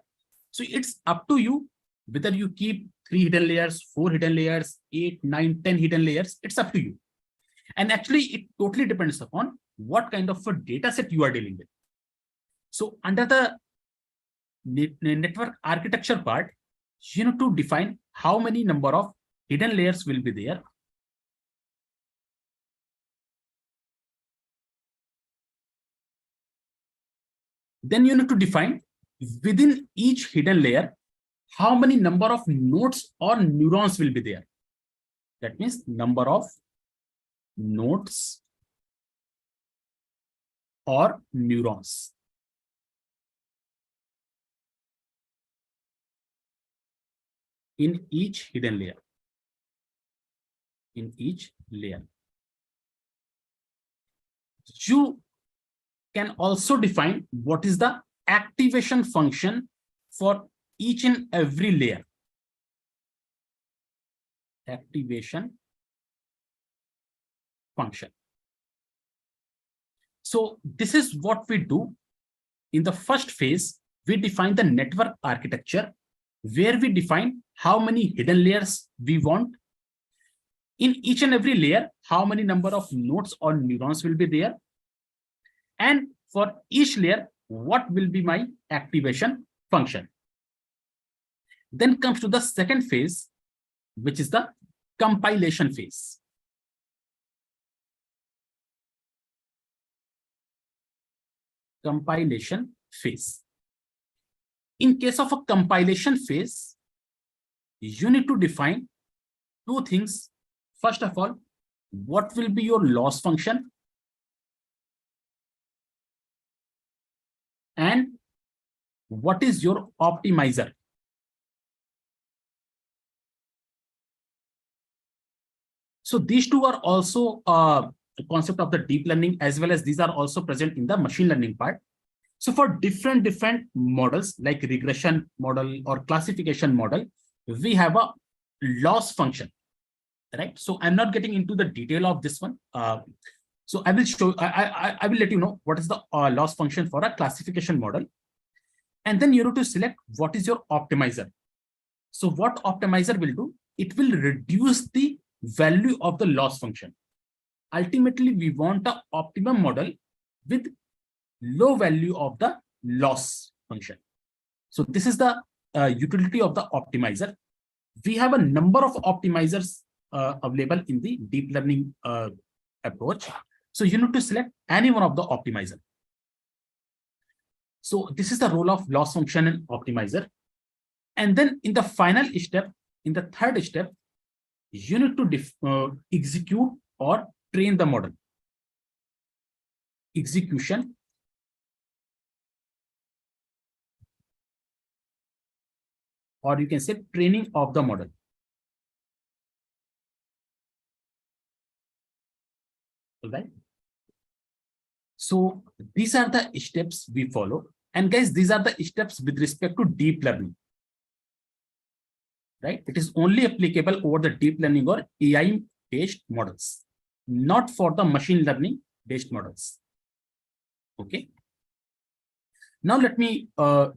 So it's up to you whether you keep 3 hidden layers, 4 hidden layers, 8, 9, 10 hidden layers. It's up to you. And actually, it totally depends upon what kind of a data set you are dealing with. So under the network architecture part, you need to define how many number of hidden layers will be there. Then you need to define within each hidden layer how many number of nodes or neurons will be there. That means number of nodes or neurons. In each hidden layer. In each layer. You can also define what is the activation function for each and every layer. Activation function. So this is what we do. In the first phase, we define the network architecture, where we define how many hidden layers we want. In each and every layer, how many number of nodes or neurons will be there. And for each layer, what will be my activation function. Then comes to the second phase, which is the compilation phase. Compilation phase. In case of a compilation phase, you need to define two things. First of all, what will be your loss function? And what is your optimizer? So these two are also the concept of the deep learning, as well as these are also present in the machine learning part. So for different models like regression model or classification model, we have a loss function, right? So I'm not getting into the detail of this one. So I will show, I will let you know what is the loss function for a classification model. And then you have to select what is your optimizer. So what optimizer will do, it will reduce the value of the loss function. Ultimately, we want an optimum model with low value of the loss function. So this is the utility of the optimizer. We have a number of optimizers available in the deep learning approach. So you need to select any one of the optimizer. So this is the role of loss function and optimizer. And then in the final step, in the third step, you need to execute or train the model. Execution. Or you can say training of the model. All right. So these are the steps we follow. And guys, these are the steps with respect to deep learning. Right? It is only applicable over the deep learning or AI-based models, not for the machine learning-based models. Okay. Now let me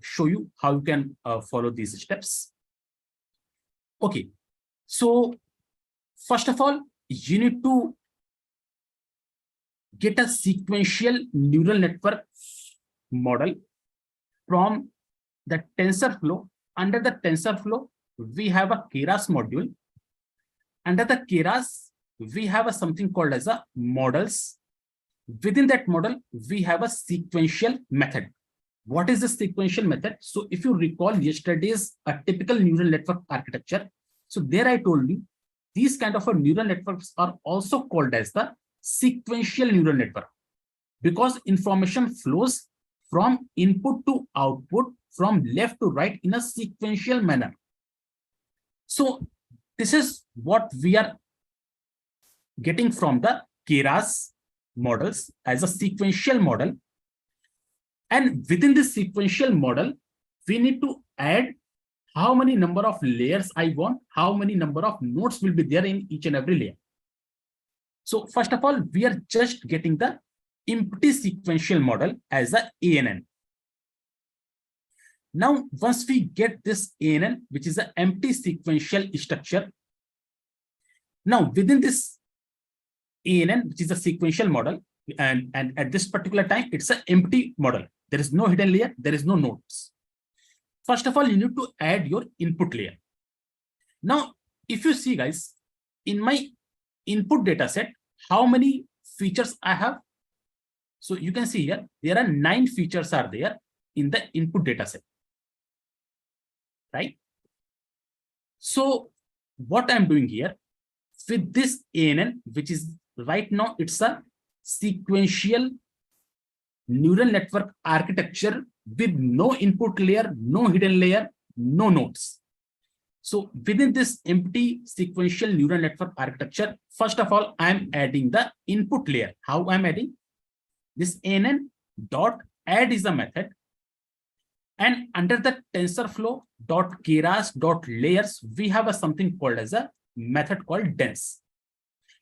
show you how you can follow these steps. Okay. So first of all, you need to get a sequential neural network model from the TensorFlow. Under the TensorFlow, we have a Keras module. Under the Keras, we have something called as a models. Within that model, we have a sequential method. What is the sequential method? So if you recall yesterday's a typical neural network architecture, so there I told you, these kind of neural networks are also called as the sequential neural network, because information flows from input to output, from left to right in a sequential manner. So this is what we are getting from the Keras models as a sequential model. And within this sequential model, we need to add how many number of layers I want, how many number of nodes will be there in each and every layer. So first of all, we are just getting the empty sequential model as a ANN. Now, once we get this ANN, which is an empty sequential structure, now within this ANN, which is a sequential model, and at this particular time, it's an empty model. There is no hidden layer, there is no nodes. First of all, you need to add your input layer. Now, if you see, guys, in my input data set, how many features I have? So you can see here, there are 9 features are there in the input data set. Right? So what I'm doing here with this ANN, which is right now, it's a sequential neural network architecture with no input layer, no hidden layer, no nodes. So within this empty sequential neural network architecture, first of all, I'm adding the input layer. How I'm adding? This ANN dot add is a method. And under the TensorFlow dot Keras dot layers, we have something called as a method called dense.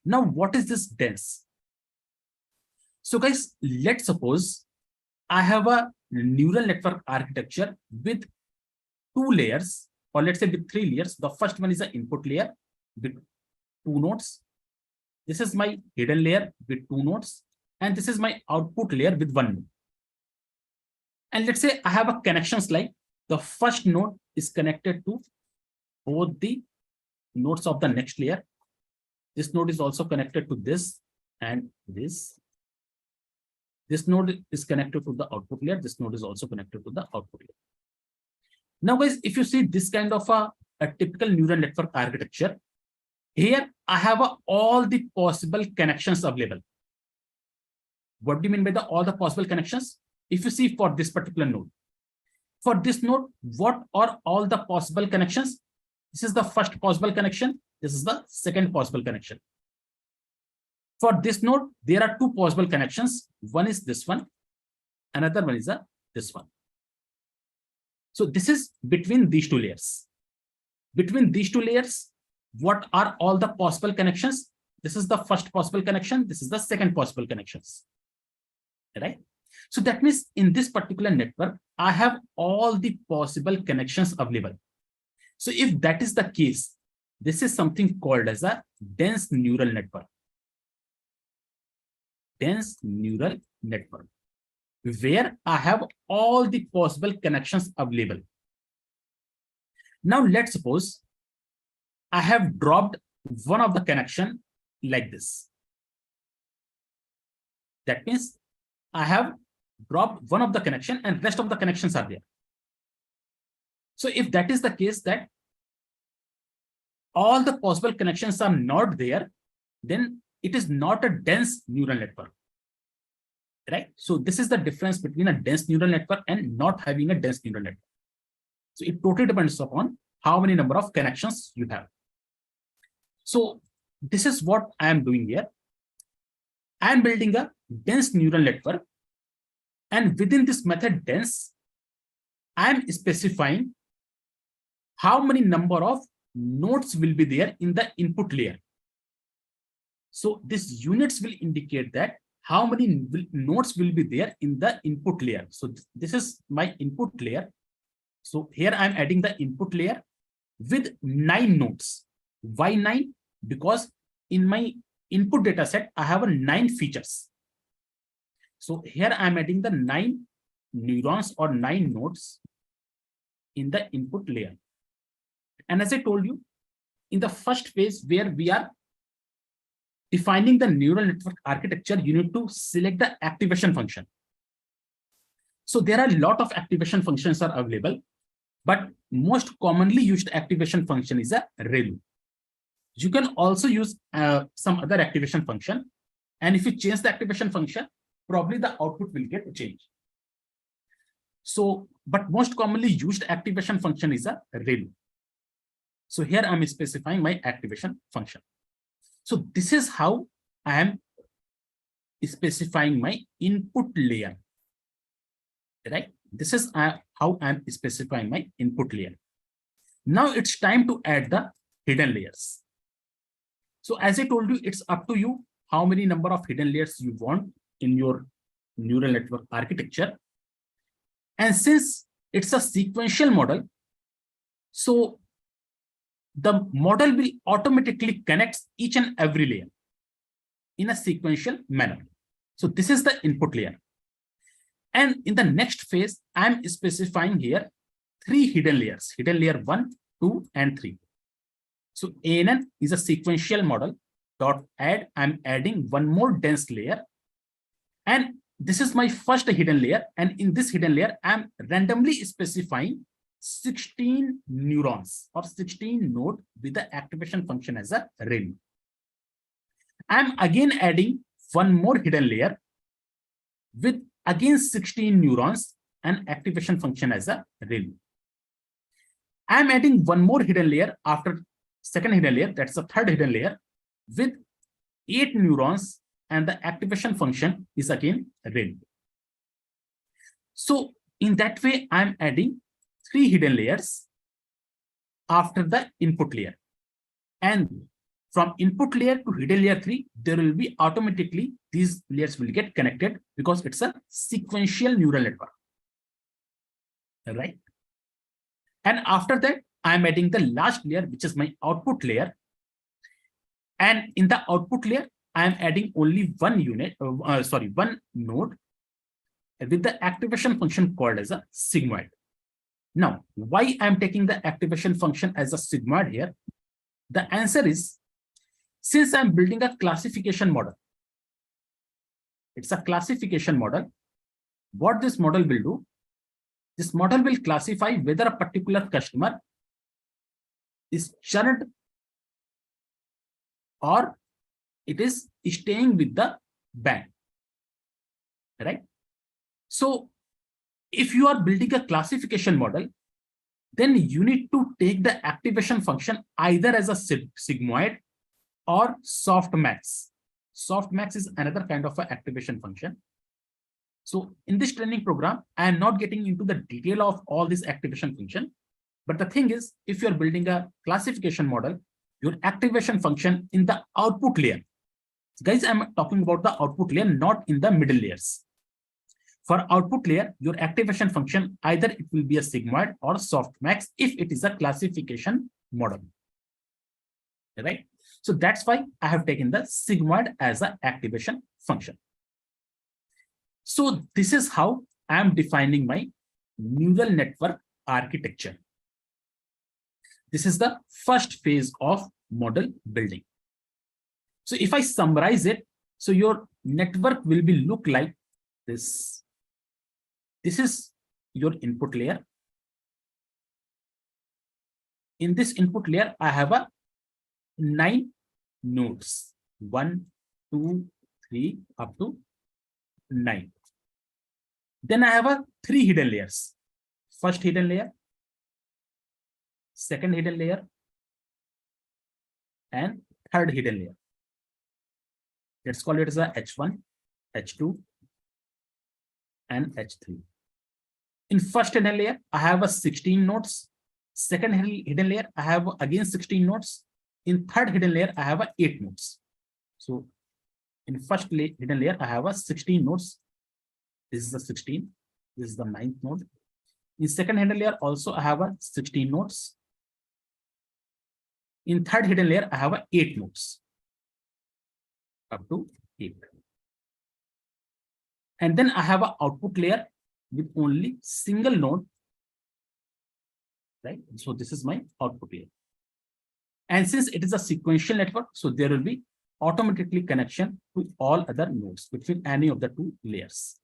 Now, what is this dense? So guys, let's suppose I have a neural network architecture with 2 layers, or let's say with 3 layers. The first one is the input layer with 2 nodes. This is my hidden layer with 2 nodes. And this is my output layer with 1 node. And let's say I have a connections like the first node is connected to both the nodes of the next layer. This node is also connected to this and this. This node is connected to the output layer. This node is also connected to the output layer. Now, guys, if you see this kind of a typical neural network architecture, here I have all the possible connections available. What do you mean by all the possible connections? If you see for this particular node, for this node, what are all the possible connections? This is the first possible connection. This is the second possible connection. For this node, there are 2 possible connections. One is this one. Another one is this one. So this is between these two layers. Between these two layers, what are all the possible connections? This is the first possible connection. This is the second possible connections, right? So that means in this particular network, I have all the possible connections available. So if that is the case, this is something called as a dense neural network. Dense neural network, where I have all the possible connections available. Now let's suppose I have dropped one of the connection like this. That means I have dropped one of the connection and rest of the connections are there. So if that is the case, that all the possible connections are not there, then it is not a dense neural network, right? So this is the difference between a dense neural network and not having a dense neural network. So it totally depends upon how many number of connections you have. So this is what I am doing here. I am building a dense neural network, and within this method dense, I am specifying how many number of nodes will be there in the input layer. So these units will indicate that how many nodes will be there in the input layer. So this is my input layer. So here I'm adding the input layer with 9 nodes. Why 9? Because in my input data set, I have 9 features. So here I'm adding the 9 neurons or 9 nodes in the input layer. And as I told you, in the first phase where we are defining the neural network architecture, you need to select the activation function. So there are a lot of activation functions are available, but most commonly used activation function is a ReLU. You can also use some other activation function. And if you change the activation function, probably the output will get changed. So, but most commonly used activation function is a ReLU. So here I'm specifying my activation function. So this is how I am specifying my input layer, right? This is how I'm specifying my input layer. Now it's time to add the hidden layers. So as I told you, it's up to you how many number of hidden layers you want in your neural network architecture. And since it's a sequential model, so the model will automatically connect each and every layer in a sequential manner. So this is the input layer. And in the next phase, I'm specifying here 3 hidden layers, hidden layer 1, 2, and 3. So ANN is a sequential model. Dot add, I'm adding one more dense layer. And this is my first hidden layer. And in this hidden layer, I'm randomly specifying 16 neurons or 16 node with the activation function as a ReLU. I'm again adding one more hidden layer with again 16 neurons and activation function as a ReLU. I'm adding one more hidden layer after second hidden layer, that's the third hidden layer, with 8 neurons, and the activation function is again ReLU. So in that way, I'm adding 3 hidden layers after the input layer. And from input layer to hidden layer 3, there will be automatically these layers will get connected because it's a sequential neural network, right? And after that, I'm adding the last layer, which is my output layer. And in the output layer, I'm adding only one one node with the activation function called as a sigmoid. Now, why I'm taking the activation function as a sigmoid here? The answer is, since I'm building a classification model, it's a classification model. What this model will do, this model will classify whether a particular customer is churned or it is staying with the bank, right? So if you are building a classification model, then you need to take the activation function either as a sigmoid or softmax. Softmax is another kind of an activation function. So in this training program, I am not getting into the detail of all this activation function. But the thing is, if you're building a classification model, your activation function in the output layer. Guys, I'm talking about the output layer, not in the middle layers. For output layer, your activation function, either it will be a sigmoid or softmax if it is a classification model. Right? So that's why I have taken the sigmoid as an activation function. So this is how I am defining my neural network architecture. This is the first phase of model building. So if I summarize it, so your network will be look like this. This is your input layer. In this input layer, I have a 9 nodes. 1, 2, 3, up to 9. Then I have a 3 hidden layers. First hidden layer, second hidden layer, and third hidden layer. Let's call it as a H1, H2, and H3. In first hidden layer, I have a 16 nodes. Second hidden layer, I have again 16 nodes. In third hidden layer, I have a 8 nodes. So in first hidden layer, I have a 16 nodes. This is the 16. This is the 9th node. In second hidden layer, also I have a 16 nodes. In third hidden layer, I have a 8 nodes. Up to 8. And then I have an output layer with only single node. Right? So this is my output layer. And since it is a sequential network, so there will be automatically connection to all other nodes between any of the 2 layers.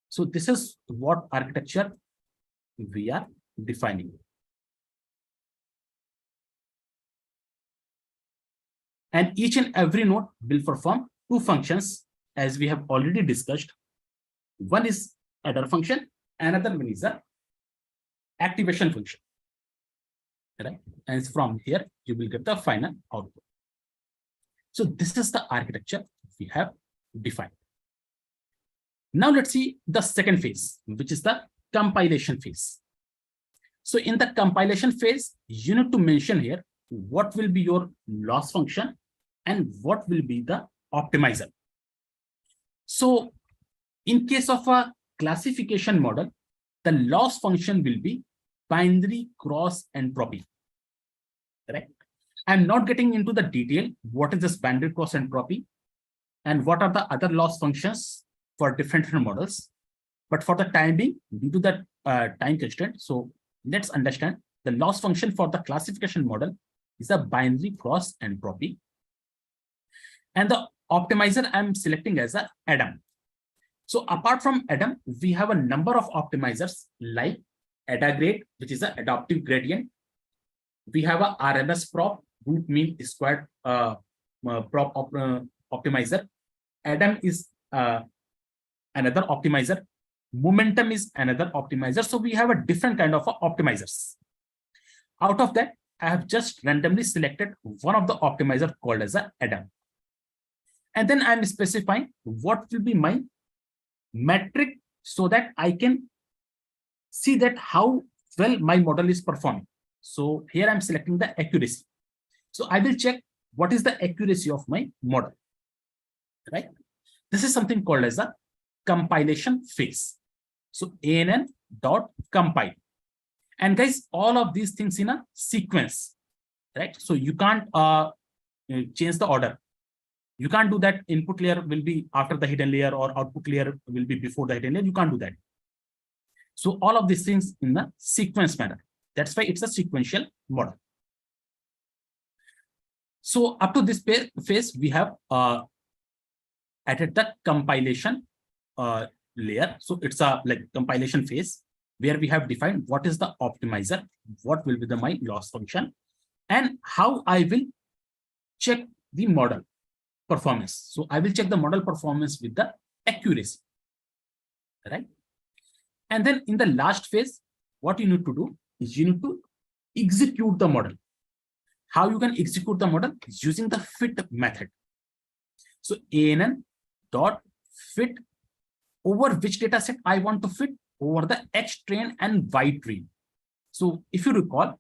So this is what architecture we are defining. And each and every node will perform 2 functions, as we have already discussed. One is adder function, another one is a activation function. Right? And from here, you will get the final output. So this is the architecture we have defined. Now let's see the second phase, which is the compilation phase. So in the compilation phase, you need to mention here what will be your loss function and what will be the optimizer. So in case of a classification model, the loss function will be binary cross entropy. Correct? I'm not getting into the detail. What is this binary cross entropy and what are the other loss functions for different models? But for the time being, due to that time constraint, so let's understand the loss function for the classification model is a binary cross entropy. And the optimizer I'm selecting as a ADAM. So apart from ADAM, we have a number of optimizers like ADAGRADE, which is an adaptive gradient. We have a RMS prop, root mean squared prop optimizer. ADAM is another optimizer. Momentum is another optimizer. So we have a different kind of optimizers. Out of that, I have just randomly selected one of the optimizer called as a ADAM. And then I'm specifying what will be my metric so that I can see that how well my model is performing. So here I'm selecting the accuracy. So I will check what is the accuracy of my model. Right? This is something called as a compilation phase. So ANN.compile. And guys, all of these things in a sequence. Right? So you can't change the order. You can't do that. Input layer will be after the hidden layer or output layer will be before the hidden layer. You can't do that. So all of these things in a sequence manner. That's why it's a sequential model. So up to this phase, we have added the compilation layer. So it's a like compilation phase where we have defined what is the optimizer, what will be the my loss function, and how I will check the model performance. So I will check the model performance with the accuracy. Right? And then in the last phase, what you need to do is you need to execute the model. How you can execute the model? Using the fit method. So ANN dot fit over which data set I want to fit, over the X train and Y train. So if you recall,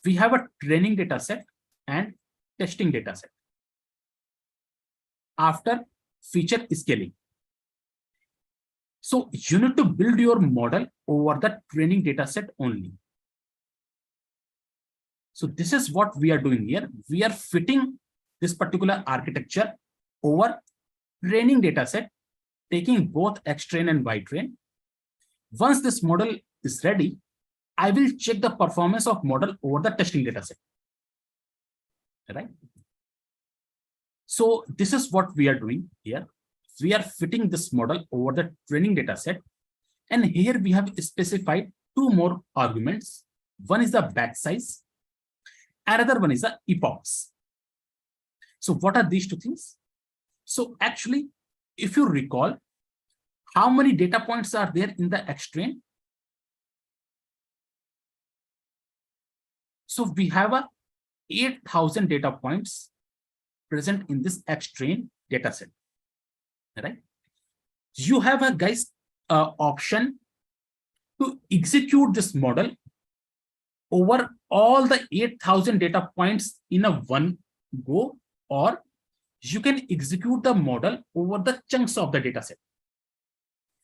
we have a training data set and testing data set. After feature scaling, so you need to build your model over the training data set only. So this is what we are doing here. We are fitting this particular architecture over training data set, taking both X train and Y train. Once this model is ready, I will check the performance of model over the testing data set. Right? So this is what we are doing here. We are fitting this model over the training data set. And here we have specified two more arguments. One is the batch size. Another one is the epochs. So what are these two things? So actually, if you recall, how many data points are there in the X train? So we have a 8,000 data points present in this X train data set. Right? You have a option to execute this model over all the 8,000 data points in a one go, or you can execute the model over the chunks of the data set.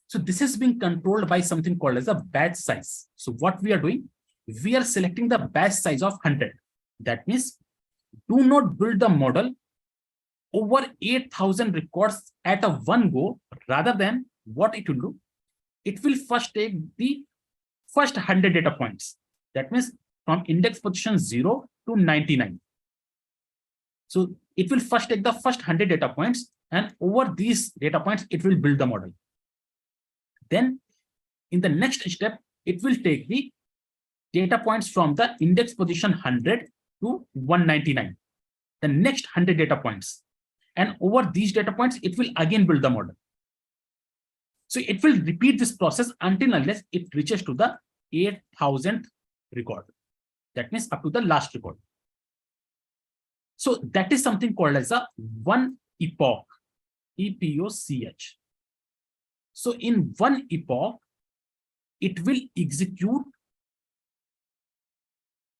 So this is being controlled by something called as a batch size. So what we are doing, we are selecting the batch size of 100. That means do not build the model over 8,000 records at a one go. Rather than what it will do, it will first take the first 100 data points. That means from index position 0 to 99. So it will first take the first 100 data points, and over these data points, it will build the model. Then in the next step, it will take the data points from the index position 100 to 199, the next 100 data points. And over these data points, it will again build the model. So it will repeat this process until unless it reaches to the 8,000th record. That means up to the last record. So that is something called as a one epoch, EPOCH. So in one epoch, it will execute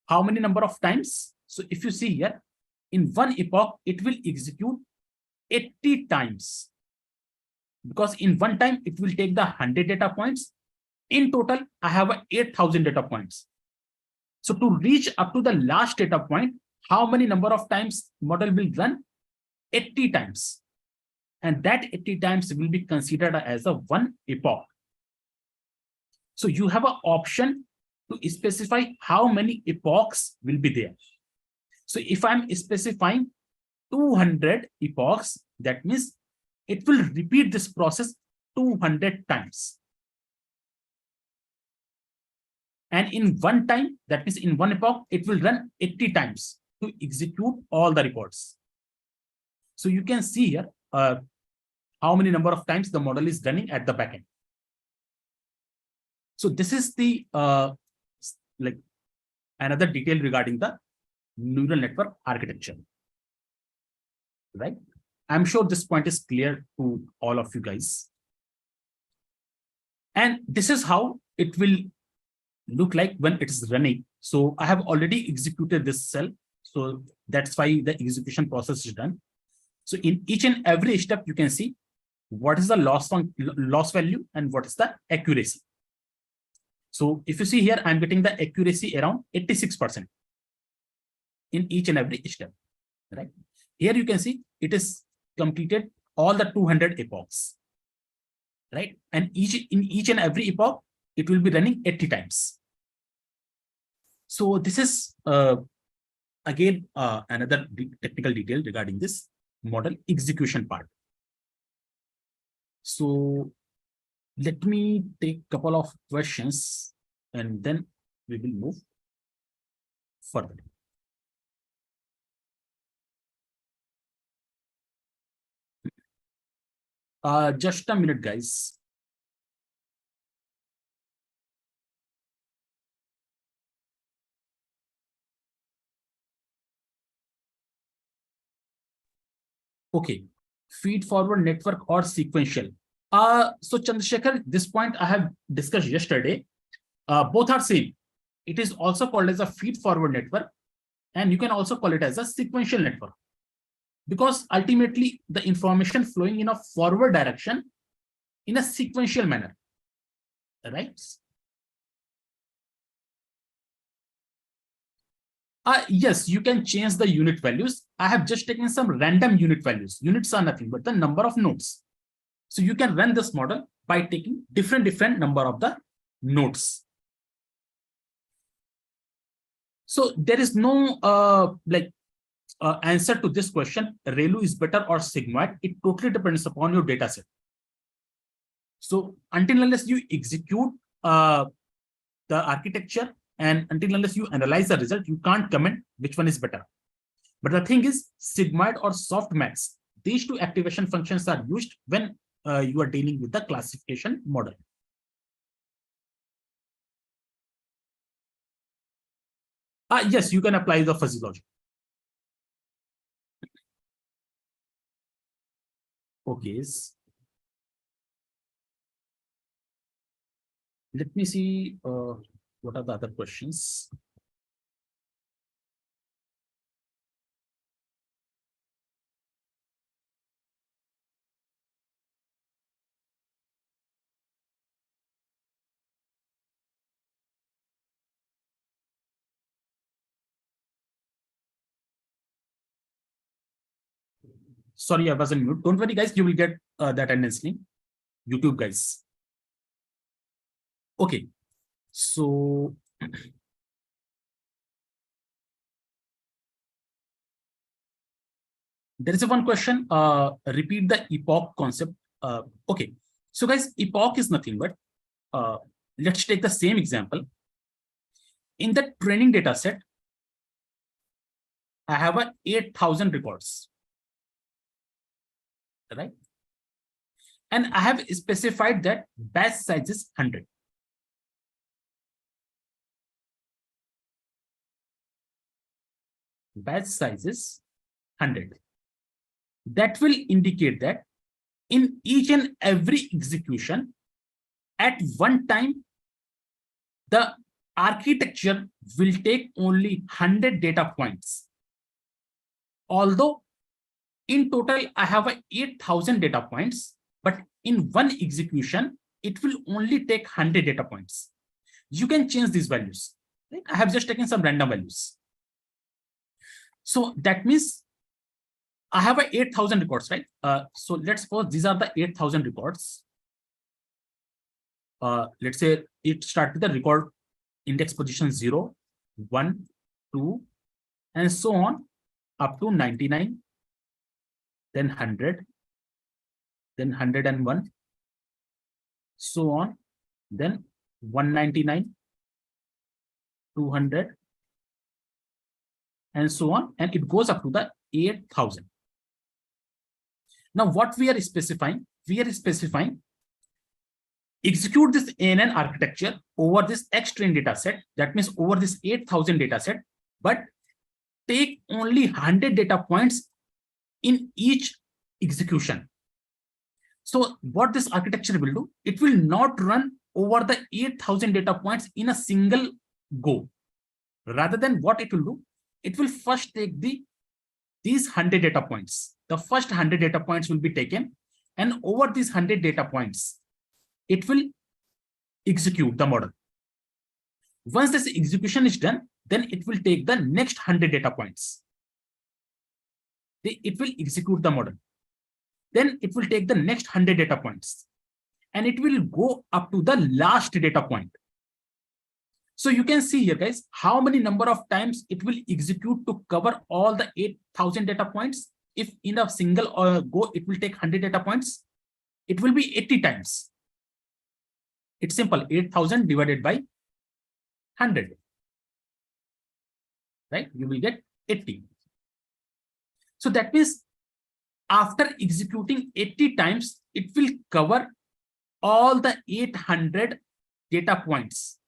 how many number of times? So if you see here, in one epoch, it will execute 80 times. Because in one time, it will take the 100 data points. In total, I have 8,000 data points. So to reach up to the last data point, how many number of times model will run? 80 times. And that 80 times will be considered as a one epoch. So you have an option to specify how many epochs will be there. So if I'm specifying 200 epochs, that means it will repeat this process 200 times. And in one time, that means in one epoch, it will run 80 times to execute all the records. So you can see here how many number of times the model is running at the backend. So this is the like another detail regarding the neural network architecture. Right? I'm sure this point is clear to all of you guys. And this is how it will look like when it is running. So I have already executed this cell. So that's why the execution process is done. So in each and every step, you can see what is the loss value and what is the accuracy. So if you see here, I'm getting the accuracy around 86% in each and every step. Right? Here you can see it is completed all the 200 epochs. Right? And in each and every epoch, it will be running 80 times. So this is again another technical detail regarding this model execution part. So let me take a couple of questions and then we will move further. Just a minute, guys. Okay, feed forward network or sequential. So Chandrasekhar, this point I have discussed yesterday. Both are same. It is also called as a feed forward network, and you can also call it as a sequential network, because ultimately the information flowing in a forward direction in a sequential manner, right? Yes, you can change the unit values. I have just taken some random unit values. Units are nothing but the number of nodes. So you can run this model by taking different number of the nodes. So there is no answer to this question. ReLU is better or sigmoid. It totally depends upon your data set. So until unless you execute the architecture and until unless you analyze the result, you can't comment which one is better. But the thing is, sigmoid or softmax, these two activation functions are used when you are dealing with the classification model. Yes, you can apply the fuzzy logic. Okay. Let me see what are the other questions. Sorry, I was on mute. Don't worry, guys. You will get the attendance link. YouTube, guys. Okay. So there is a one question. Repeat the epoch concept. Okay. So, guys, epoch is nothing but let's take the same example. In the training data set, I have a 8,000 records, right? And I have specified that batch size is 100. Batch size is 100. That will indicate that in each and every execution, at one time, the architecture will take only 100 data points. Although in total, I have a 8,000 data points, but in one execution, it will only take 100 data points. You can change these values. Right? I have just taken some random values. So that means I have a 8,000 records, right? So let's suppose these are the 8,000 records. Let's say it starts with the record index position 0, 1, 2, and so on up to 99, then 100, then 101, so on, then 199, 200, and so on, and it goes up to the 8,000. Now, what we are specifying? We are specifying execute this ANN architecture over this X train data set. That means over this 8,000 data set, but take only 100 data points in each execution. So what this architecture will do, it will not run over the 8,000 data points in a single go. Rather than what it will do, it will first take these 100 data points. The first 100 data points will be taken, and over these 100 data points, it will execute the model. Once this execution is done, then it will take the next 100 data points. It will execute the model. Then it will take the next 100 data points, and it will go up to the last data point. So you can see here, guys, how many number of times it will execute to cover all the 8,000 data points. If in a single go, it will take 100 data points. It will be 80 times. It's simple, 8,000 divided by 100. Right? You will get 80. So that means after executing 80 times, it will cover all the 800 data points.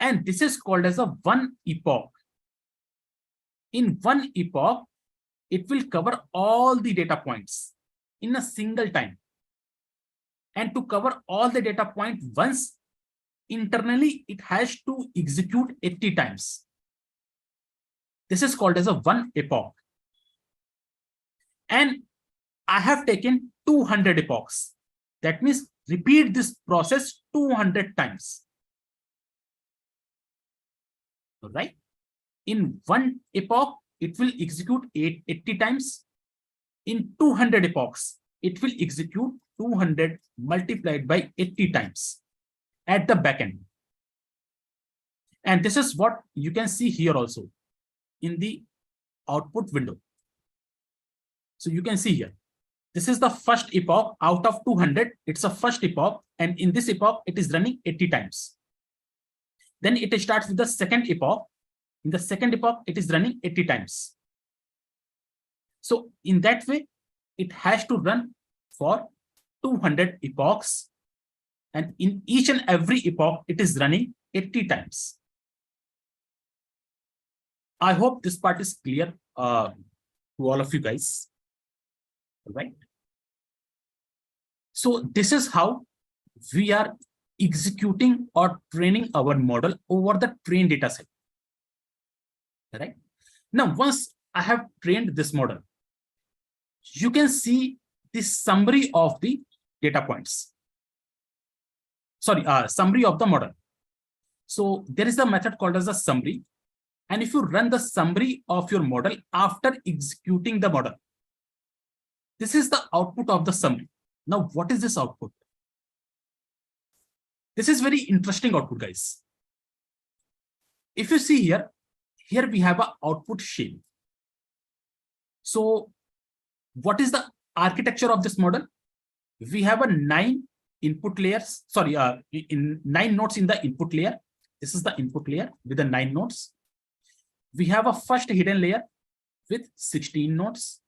And this is called as a one epoch. In one epoch, it will cover all the data points in a single time. And to cover all the data point once, internally, it has to execute 80 times. This is called as a one epoch. And I have taken 200 epochs. That means repeat this process 200 times. All right. In one epoch, it will execute 80 times. In 200 epochs, it will execute 200 multiplied by 80 times at the backend. And this is what you can see here also in the output window. So you can see here, this is the first epoch out of 200. It's a first epoch. And in this epoch, it is running 80 times. Then it starts with the second epoch. In the second epoch, it is running 80 times. So in that way, it has to run for 200 epochs. And in each and every epoch, it is running 80 times. I hope this part is clear to all of you guys. All right. So this is how we are executing or training our model over the trained data set. All right. Now, once I have trained this model, you can see the summary of the data points. Sorry, summary of the model. So there is a method called as a summary. And if you run the summary of your model after executing the model, this is the output of the summary. Now, what is this output? This is very interesting output, guys. If you see here we have an output shape. So what is the architecture of this model? We have a 9 input layers, sorry, in 9 nodes in the input layer. This is the input layer with the 9 nodes. We have a first hidden layer with 16 nodes.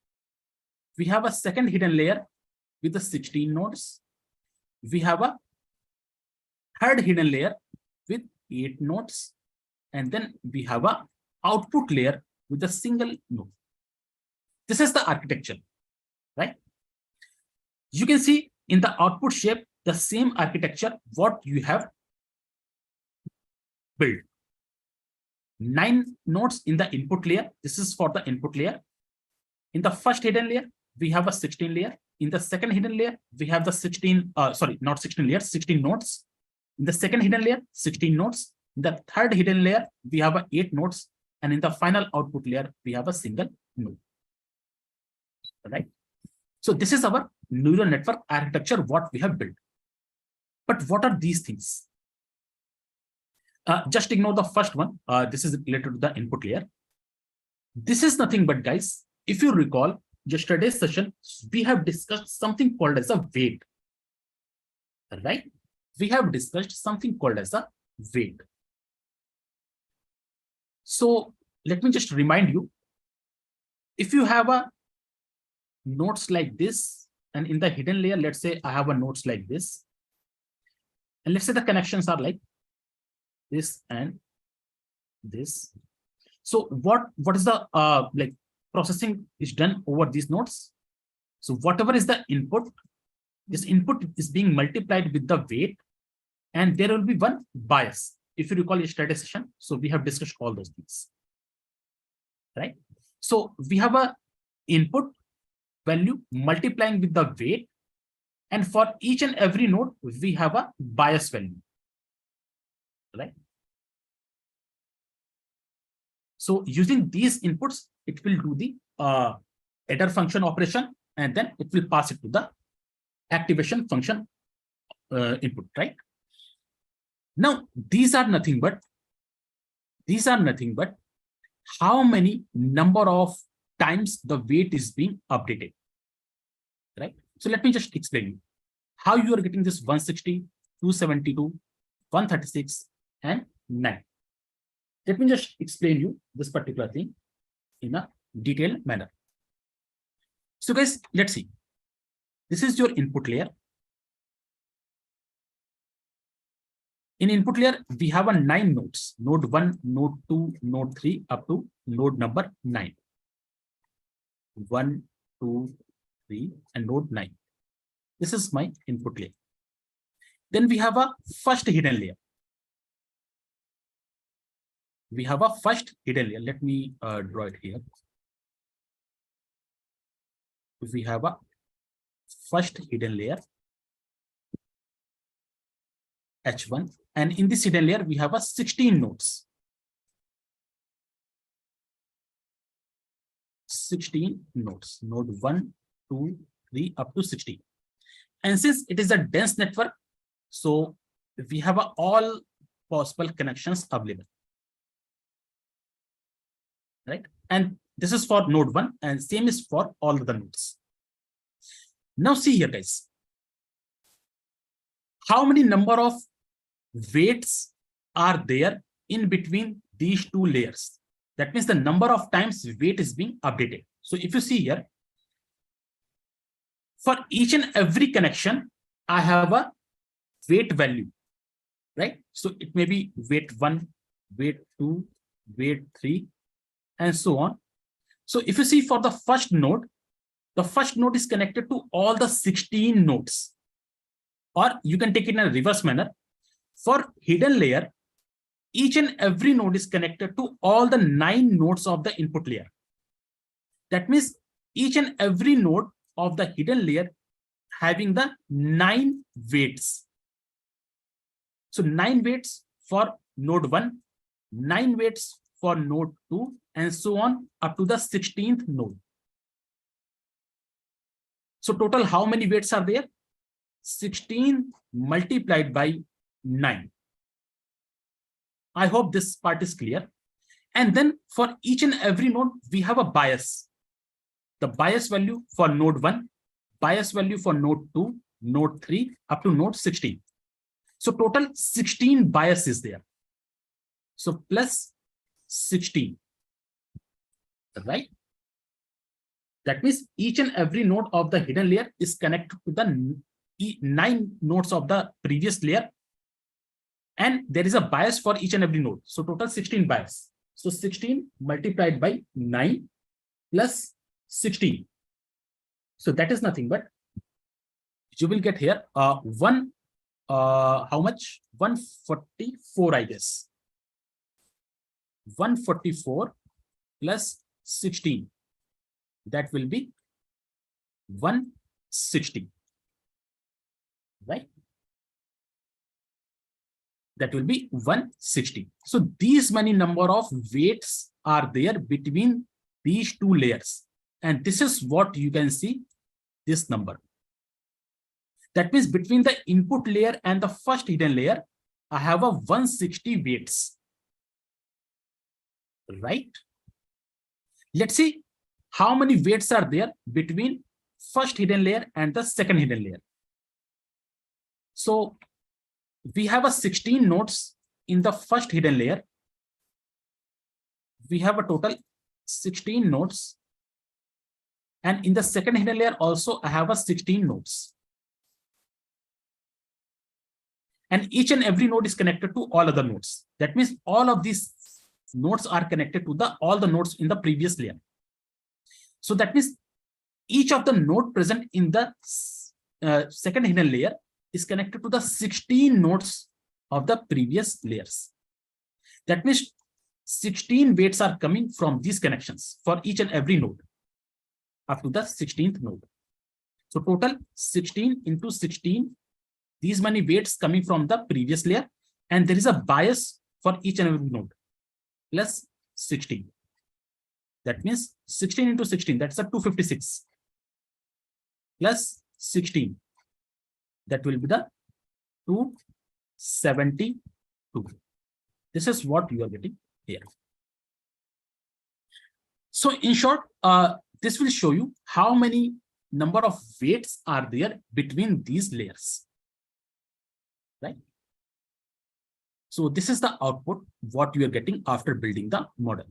We have a second hidden layer with the 16 nodes. We have a third hidden layer with 8 nodes. And then we have a output layer with a single node. This is the architecture, right? You can see in the output shape, the same architecture, what you have built. 9 nodes in the input layer. This is for the input layer. In the first hidden layer, we have a 16 layer. In the second hidden layer, we have the 16 nodes. In the second hidden layer, 16 nodes. In the third hidden layer, we have a 8 nodes. And in the final output layer, we have a single node. Right? So this is our neural network architecture, what we have built. But what are these things? Just ignore the first one. This is related to the input layer. This is nothing but, guys, if you recall yesterday's session, we have discussed something called as a weight. Right? We have discussed something called as a weight. So let me just remind you, if you have a nodes like this, and in the hidden layer, let's say I have a nodes like this, and let's say the connections are like this and this. So what is the like processing is done over these nodes? So whatever is the input, this input is being multiplied with the weight, and there will be one bias. If you recall yesterday's session, so we have discussed all those things, right? So we have a input value multiplying with the weight, and for each and every node, we have a bias value, right? So using these inputs, it will do the adder function operation, and then it will pass it to the activation function input, right? Now, these are nothing but how many number of times the weight is being updated, right? So let me just explain you how you are getting this 160, 272, 136, and 9. Let me just explain you this particular thing in a detailed manner. So guys, let's see. This is your input layer. In input layer, we have a 9 nodes, node 1, node 2, node 3, up to node number 9. 1, 2, 3, and node 9. This is my input layer. Then we have a first hidden layer. We have a first hidden layer. Let me draw it here. We have a first hidden layer, H1, and in this hidden layer, we have a 16 nodes. 16 nodes, node 1, 2, 3, up to 16. And since it is a dense network, so we have all possible connections available, right? And this is for node 1, and same is for all the nodes. Now see here, guys. How many number of weights are there in between these two layers? That means the number of times weight is being updated. So if you see here, for each and every connection, I have a weight value, right? So it may be weight 1, weight 2, weight 3, and so on. So if you see for the first node is connected to all the 16 nodes. Or you can take it in a reverse manner. For hidden layer, each and every node is connected to all the 9 nodes of the input layer. That means each and every node of the hidden layer having the 9 weights. So 9 weights for node 1, 9 weights for node 2, and so on up to the 16th node. So total, how many weights are there? 16 multiplied by 9. I hope this part is clear. And then for each and every node, we have a bias. The bias value for node 1, bias value for node 2, node 3, up to node 16. So total 16 bias is there. So plus 16, right? That means each and every node of the hidden layer is connected to the 9 nodes of the previous layer. And there is a bias for each and every node. So total 16 bias. So 16 multiplied by 9 plus 16. So that is nothing but you will get here how much? 144, I guess. 144 plus 16. That will be 160. Right? That will be 160. So these many number of weights are there between these two layers. And this is what you can see, this number. That means between the input layer and the first hidden layer, I have a 160 weights. Right? Let's see how many weights are there between first hidden layer and the second hidden layer. So we have a 16 nodes in the first hidden layer. We have a total 16 nodes. And in the second hidden layer also, I have a 16 nodes. And each and every node is connected to all other nodes. That means all of these nodes are connected to all the nodes in the previous layer. So that means each of the node present in the second hidden layer is connected to the 16 nodes of the previous layers. That means 16 weights are coming from these connections for each and every node up to the 16th node. So total 16 into 16, these many weights coming from the previous layer, and there is a bias for each and every node plus 16. That means 16 into 16, that's a 256 plus 16. That will be the 272. This is what you are getting here. So in short, this will show you how many number of weights are there between these layers. Right? So this is the output, what you are getting after building the model.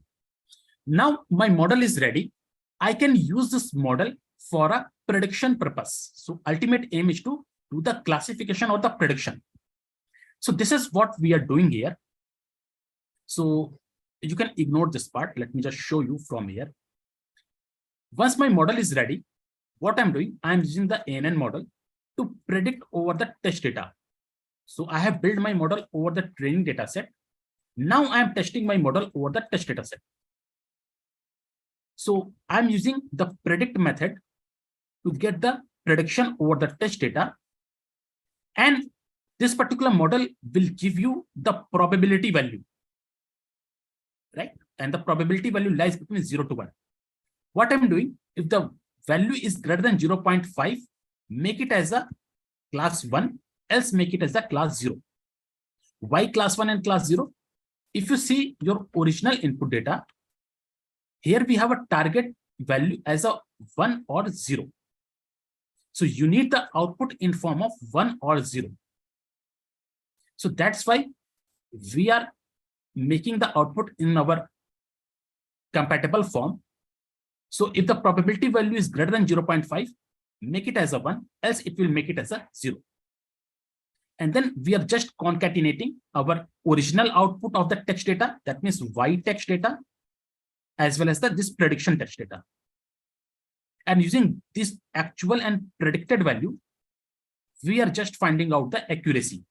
Now my model is ready. I can use this model for a prediction purpose. So ultimate aim is to do the classification or the prediction. So this is what we are doing here. So you can ignore this part. Let me just show you from here. Once my model is ready, what I'm doing, I'm using the ANN model to predict over the test data. So I have built my model over the training data set. Now I'm testing my model over the test data set. So I'm using the predict method to get the prediction over the test data. And this particular model will give you the probability value, right? And the probability value lies between 0 to 1. What I'm doing, if the value is greater than 0.5, make it as a class 1, else make it as a class 0. Why class 1 and class 0? If you see your original input data, here we have a target value as a 1 or 0. So you need the output in form of 1 or 0. So that's why we are making the output in our compatible form. So if the probability value is greater than 0.5, make it as a 1, else it will make it as a 0. And then we are just concatenating our original output of the text data, that means Y text data, as well as this prediction text data. And using this actual and predicted value, we are just finding out the accuracy.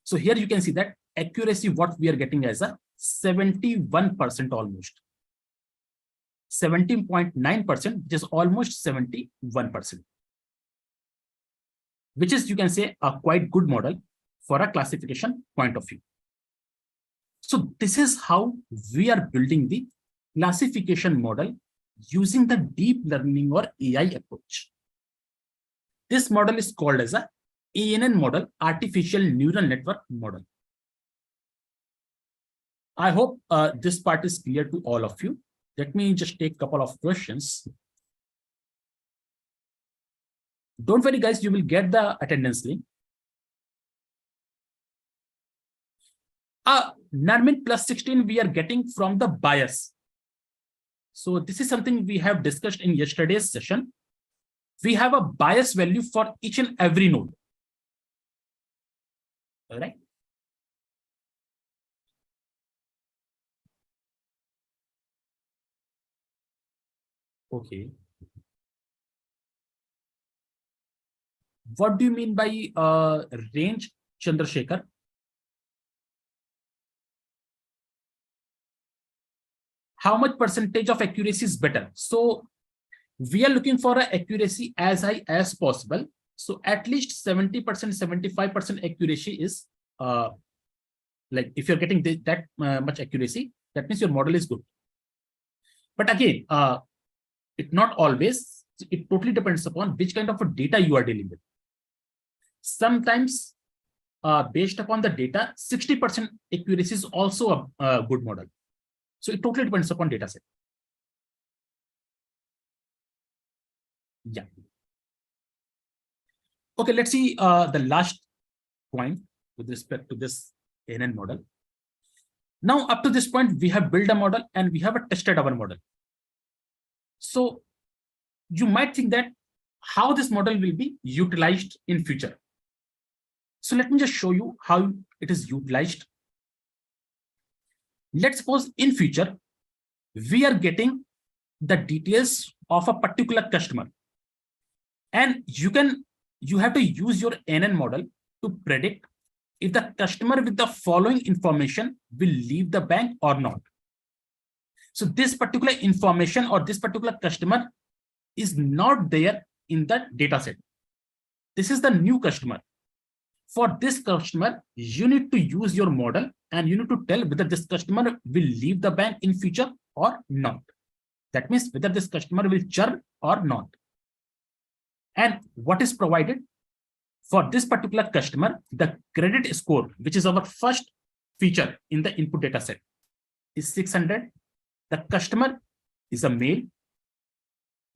So here you can see that accuracy, what we are getting as a 71% almost. 17.9%, which is almost 71%. Which is, you can say, a quite good model for a classification point of view. So this is how we are building the classification model using the deep learning or AI approach. This model is called as a ANN model, artificial neural network model. I hope this part is clear to all of you. Let me just take a couple of questions. Don't worry, guys, you will get the attendance link. Narmin plus 16 we are getting from the bias. So this is something we have discussed in yesterday's session. We have a bias value for each and every node. All right. Okay. What do you mean by range, Chandrasekhar? How much percentage of accuracy is better? So we are looking for an accuracy as high as possible. So at least 70%, 75% accuracy is like if you're getting that much accuracy, that means your model is good. But again, it not always. It totally depends upon which kind of a data you are dealing with. Sometimes, based upon the data, 60% accuracy is also a good model. So it totally depends upon data set. Yeah. Okay, let's see the last point with respect to this ANN model. Now, up to this point, we have built a model and we have tested our model. So you might think that how this model will be utilized in future. So let me just show you how it is utilized. Let's suppose in future, we are getting the details of a particular customer. And you have to use your ANN model to predict if the customer with the following information will leave the bank or not. So this particular information or this particular customer is not there in the data set. This is the new customer. For this customer, you need to use your model and you need to tell whether this customer will leave the bank in future or not. That means whether this customer will churn or not. And what is provided for this particular customer, the credit score, which is our first feature in the input data set, is 600. The customer is a male,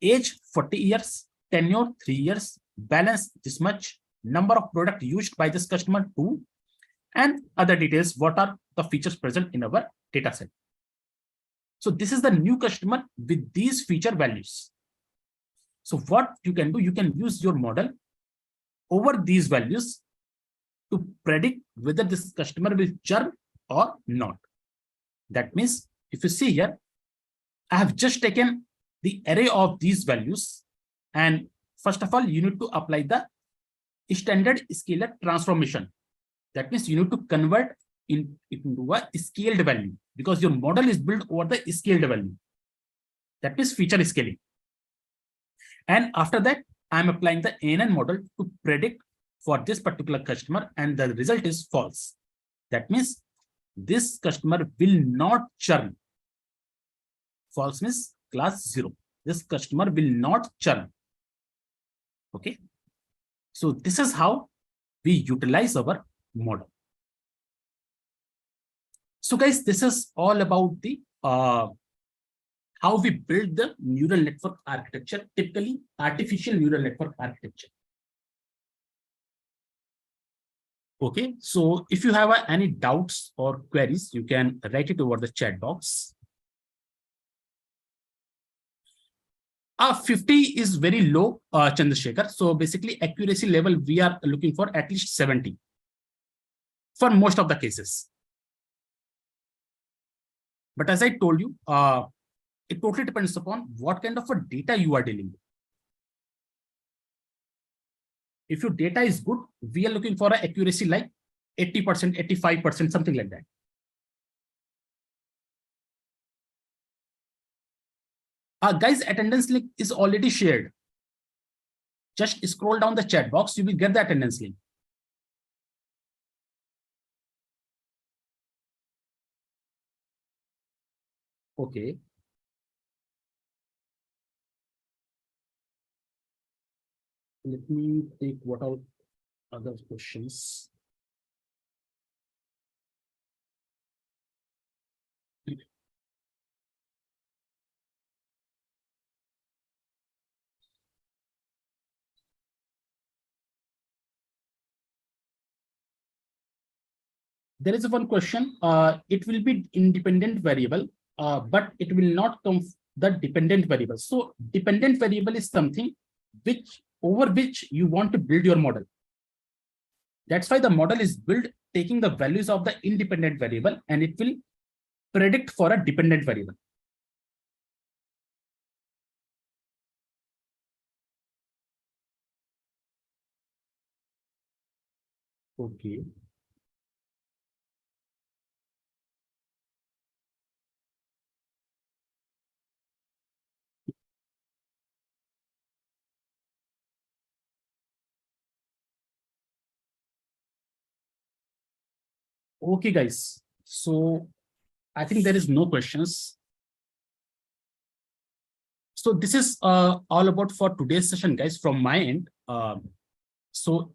age 40 years, tenure 3 years, balance this much, number of product used by this customer 2, and other details, what are the features present in our data set. So this is the new customer with these feature values. So what you can do, you can use your model over these values to predict whether this customer will churn or not. That means if you see here, I have just taken the array of these values. And first of all, you need to apply the standard scalar transformation. That means you need to convert into a scaled value, because your model is built over the scaled value. That means feature scaling. And after that, I'm applying the ANN model to predict for this particular customer, and the result is false. That means this customer will not churn. False means class 0. This customer will not churn. Okay. So this is how we utilize our model. So guys, this is all about the how we build the neural network architecture, typically artificial neural network architecture. Okay, so if you have any doubts or queries, you can write it over the chat box. 50 is very low, Chandrasekhar. So basically accuracy level, we are looking for at least 70 for most of the cases. But as I told you, it totally depends upon what kind of a data you are dealing with. If your data is good, we are looking for an accuracy like 80%, 85%, something like that. Guys, attendance link is already shared. Just scroll down the chat box, you will get the attendance link. Okay. Let me take what are other questions. There is one question. It will be independent variable, but it will not come the dependent variable. So dependent variable is something over which you want to build your model. That's why the model is built taking the values of the independent variable, and it will predict for a dependent variable. Okay. Okay, guys. So I think there is no questions. So this is all about for today's session, guys, from my end. So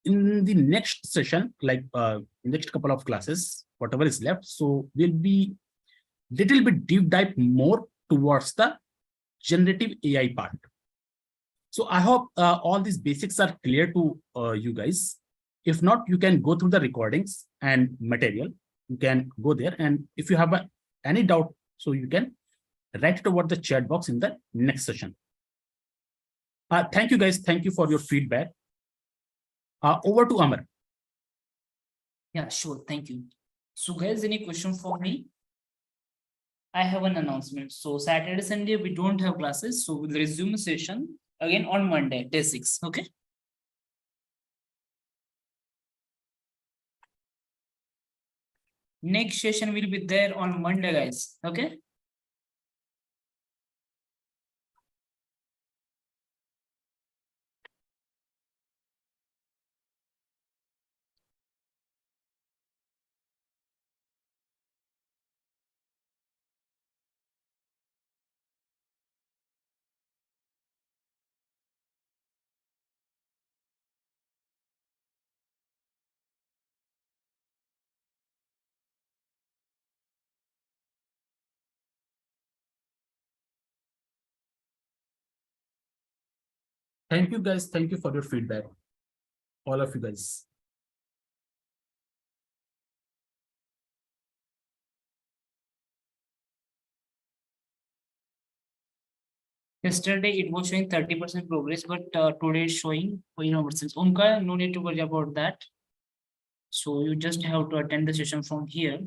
in the next session, like next couple of classes, whatever is left, so we'll be little bit deep dive more towards the generative AI part. So I hope all these basics are clear to you guys. If not, you can go through the recordings and material. You can go there, and if you have any doubt, so you can write it over the chat box in the next session. Thank you, guys. Thank you for your feedback. Over to Amar. Yeah, sure. Thank you. So guys, any question for me? I have an announcement. So Saturday, Sunday, we don't have classes. So we'll resume session again on Monday, day 6. Okay. Next session will be there on Monday, guys. Okay. Thank you, guys. Thank you for your feedback. All of you guys. Yesterday it was showing 30% progress, but today it's showing 100%. Omkar, no need to worry about that. So you just have to attend the session from here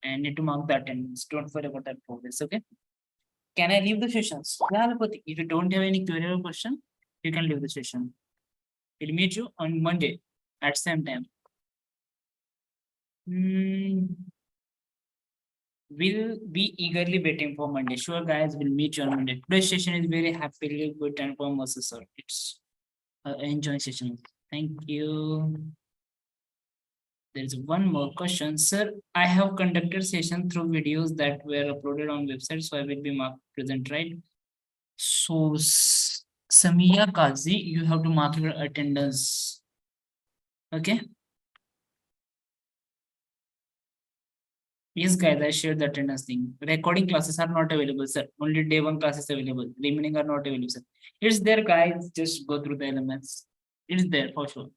and need to mark the attendance. Don't worry about that progress. Okay. Can I leave the sessions? If you don't have any query or question, you can leave the session. We'll meet you on Monday at same time. We'll be eagerly waiting for Monday. Sure, guys, we'll meet you on Monday. Today's session is very happily good and for us, sir. It's enjoy session. Thank you. There's one more question, sir. I have conducted session through videos that were uploaded on website, so I will be marked present, right? So, Samia Kazi, you have to mark your attendance. Okay. Yes, guys, I shared the attendance thing. Recording classes are not available, sir. Only day one classes available. Remaining are not available, sir. It's there, guys. Just go through the elements. It's there for sure.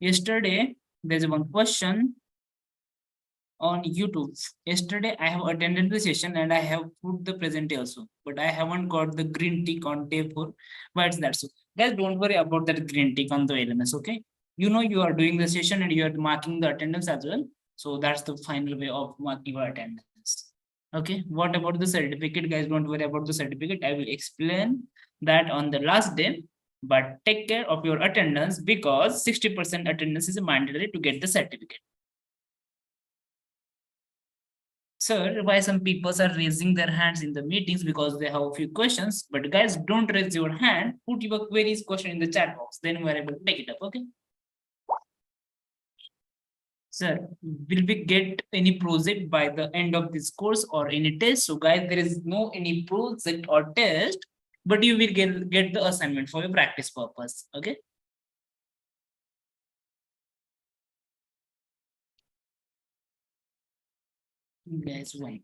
Yesterday, there's one question on YouTube. Yesterday, I have attended the session and I have put the present also, but I haven't got the green tick on day 4. Why is that so? Guys, don't worry about that green tick on the LMS, okay? You know you are doing the session and you are marking the attendance as well. So that's the final way of marking your attendance. Okay, what about the certificate, guys? Don't worry about the certificate. I will explain that on the last day, but take care of your attendance because 60% attendance is mandatory to get the certificate. Sir, why some people are raising their hands in the meetings because they have a few questions, but guys, don't raise your hand, put your queries question in the chat box, then we're able to take it up, okay? Sir, will we get any project by the end of this course or any test? So guys, there is no any project or test, but you will get the assignment for your practice purpose, okay? Guys, why?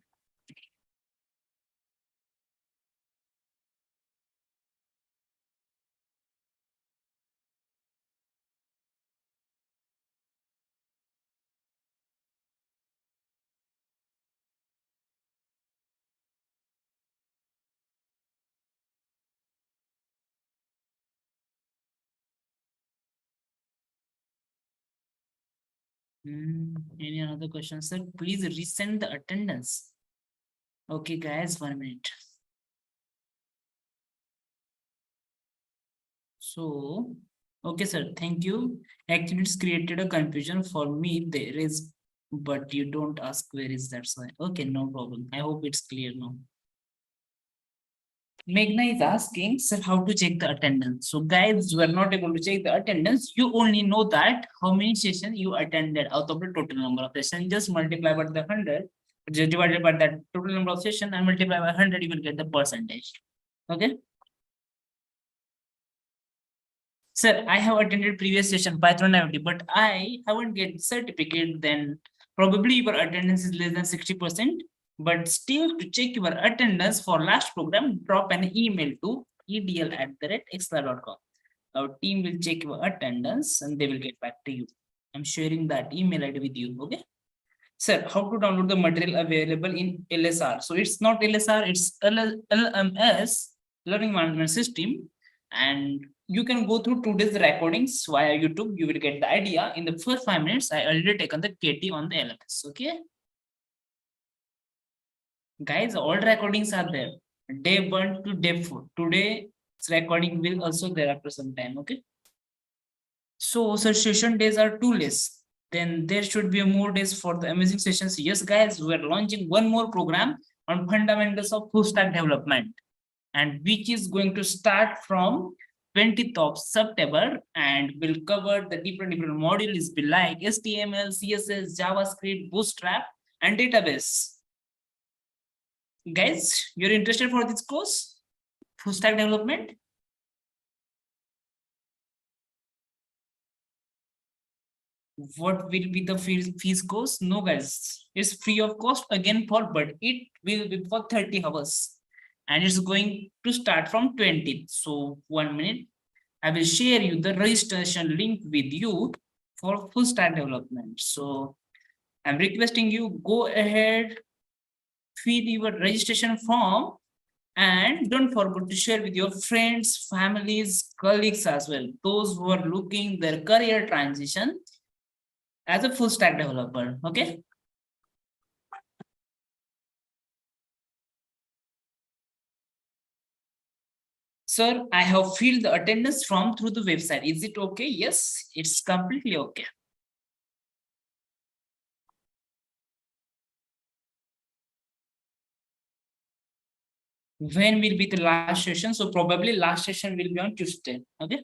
Any other questions, sir? Please resend the attendance. Okay, guys, 1 minute. So, okay, sir, thank you. Actually, it's created a confusion for me. There is, but you don't ask where is that. So, okay, no problem. I hope it's clear now. Meghna is asking, sir, how to check the attendance. So, guys, you are not able to check the attendance. You only know that how many sessions you attended out of the total number of sessions. Just multiply by the 100, just divided by that total number of sessions and multiply by 100, you will get the percentage. Okay. Sir, I have attended previous session Python IoT, but I haven't get certificate. Then probably your attendance is less than 60%. But still, to check your attendance for last program, drop an email to edl@excelr.com. Our team will check your attendance and they will get back to you. I'm sharing that email ID with you. Okay. Sir, how to download the material available in LSR? So it's not LSR, it's LMS Learning Management System. And you can go through today's recordings via YouTube. You will get the idea. In the first 5 minutes, I already taken the KT on the LMS. Okay. Guys, all recordings are there. Day 1 to day 4. Today's recording will also there after some time. Okay. So, session days are 2 less. Then there should be more days for the amazing sessions. Yes, guys, we are launching one more program on fundamentals of full stack development, and which is going to start from 20th of September and will cover the different modules like HTML, CSS, JavaScript, Bootstrap, and database. Guys, you're interested for this course? Full stack development? What will be the fees cost? No, guys, it's free of cost again for, but it will be for 30 hours and it's going to start from 20th. So 1 minute, I will share you the registration link with you for full stack development. So I'm requesting you go ahead, fill your registration form, and don't forget to share with your friends, families, colleagues as well, those who are looking their career transition as a full stack developer. Okay. Sir, I have filled the attendance form through the website. Is it okay? Yes, it's completely okay. When will be the last session? So probably last session will be on Tuesday. Okay.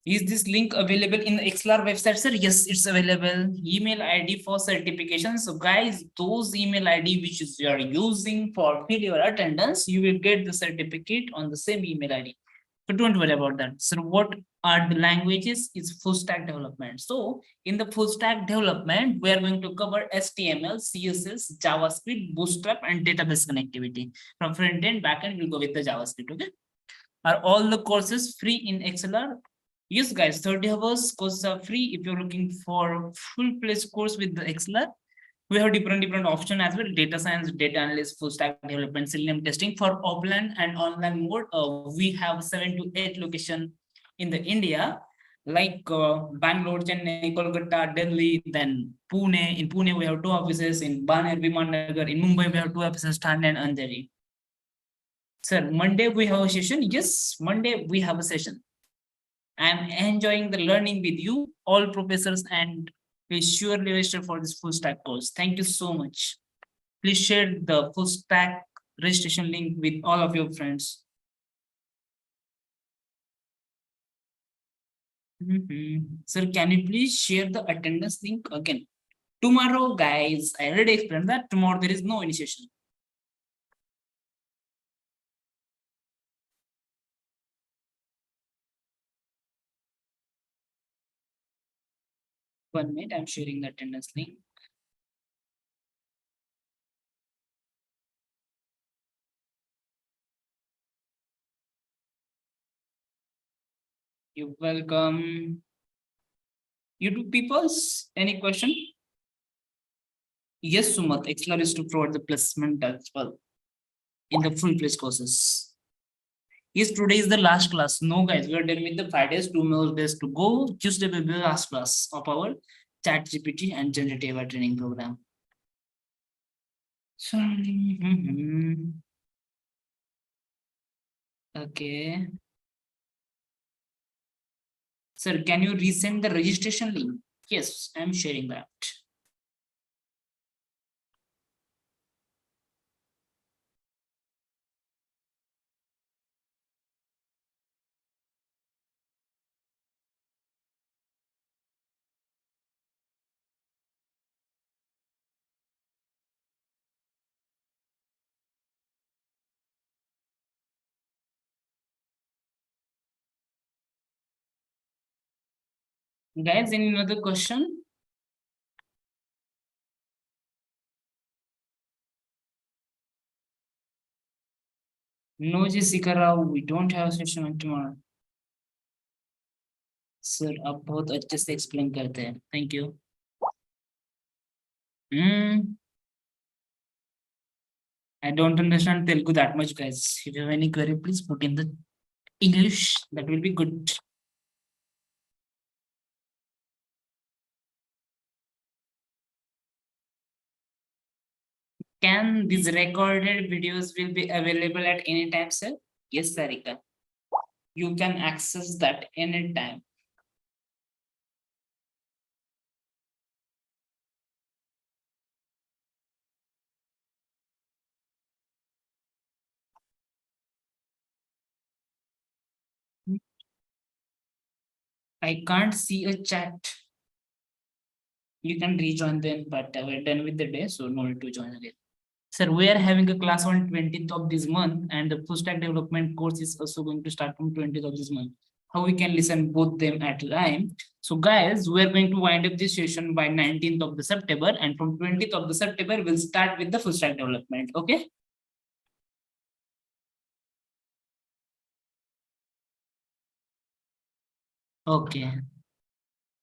Is this link available in the ExcelR website, sir? Yes, it's available. Email ID for certification. So guys, those email ID which is you are using for fill your attendance, you will get the certificate on the same email ID. So don't worry about that. So what are the languages? Is full stack development. So in the full stack development, we are going to cover HTML, CSS, JavaScript, Bootstrap, and database connectivity. From front end, back end, we'll go with the JavaScript. Okay. Are all the courses free in ExcelR? Yes, guys, 30 hours courses are free. If you're looking for full-fledged course with the ExcelR, we have different options as well: data science, data analyst, full stack development, Selenium testing. For offline and online mode, we have 7 to 8 locations in the India, like Bangalore, Chennai, Kolkata, Delhi, then Pune. In Pune, we have 2 offices. In Baner, Vimannagar. In Mumbai, we have 2 offices, Thane and Andheri. Sir, Monday we have a session. Yes, Monday we have a session. I'm enjoying the learning with you, all professors, and please surely register for this full stack course. Thank you so much. Please share the full stack registration link with all of your friends. Sir, can you please share the attendance link again? Tomorrow, guys, I already explained that tomorrow there is no initiation. 1 minute, I'm sharing the attendance link. You're welcome. YouTube peoples, any question? Yes, Sumat, ExcelR is to provide the placement as well in the full place courses. Yes, today is the last class. No, guys, we are done with the 5 days, 2 more days to go. Tuesday will be the last class of our ChatGPT and Generative training program. Sorry. Okay. Sir, can you resend the registration link? Yes, I'm sharing that. Guys, any other question? No, Jessica Rao, we don't have session on tomorrow. Sir, आप बहुत अच्छे से explain करते हैं. Thank you. I don't understand Telugu that much, guys. If you have any query, please put in the English. That will be good. Can these recorded videos will be available at any time, sir? Yes, Sarika. You can access that anytime. I can't see a chat. You can rejoin then, but we're done with the day, so no need to join again. Sir, we are having a class on 20th of this month, and the full stack development course is also going to start from 20th of this month. How we can listen both them at a time? So guys, we are going to wind up this session by 19th of the September, and from 20th of the September, we'll start with the full stack development. Okay. Okay.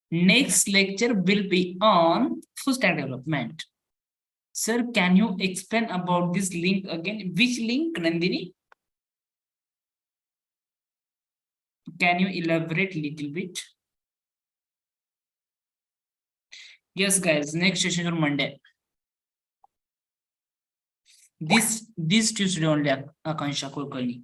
Next lecture will be on full stack development. Sir, can you explain about this link again? Which link, Nandini? Can you elaborate a little bit? Yes, guys, next session on Monday. This Tuesday only, Akansha Kulkarni.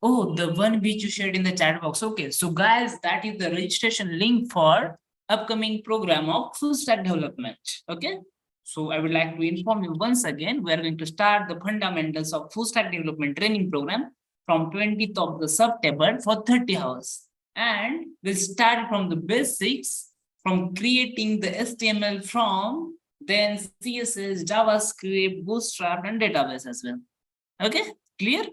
Oh, the one which you shared in the chat box. Okay, so guys, that is the registration link for upcoming program of full stack development. Okay, so I would like to inform you once again, we are going to start the fundamentals of full stack development training program from 20th of the September for 30 hours. And we'll start from the basics, from creating the HTML from, then CSS, JavaScript, Bootstrap, and database as well. Okay, clear?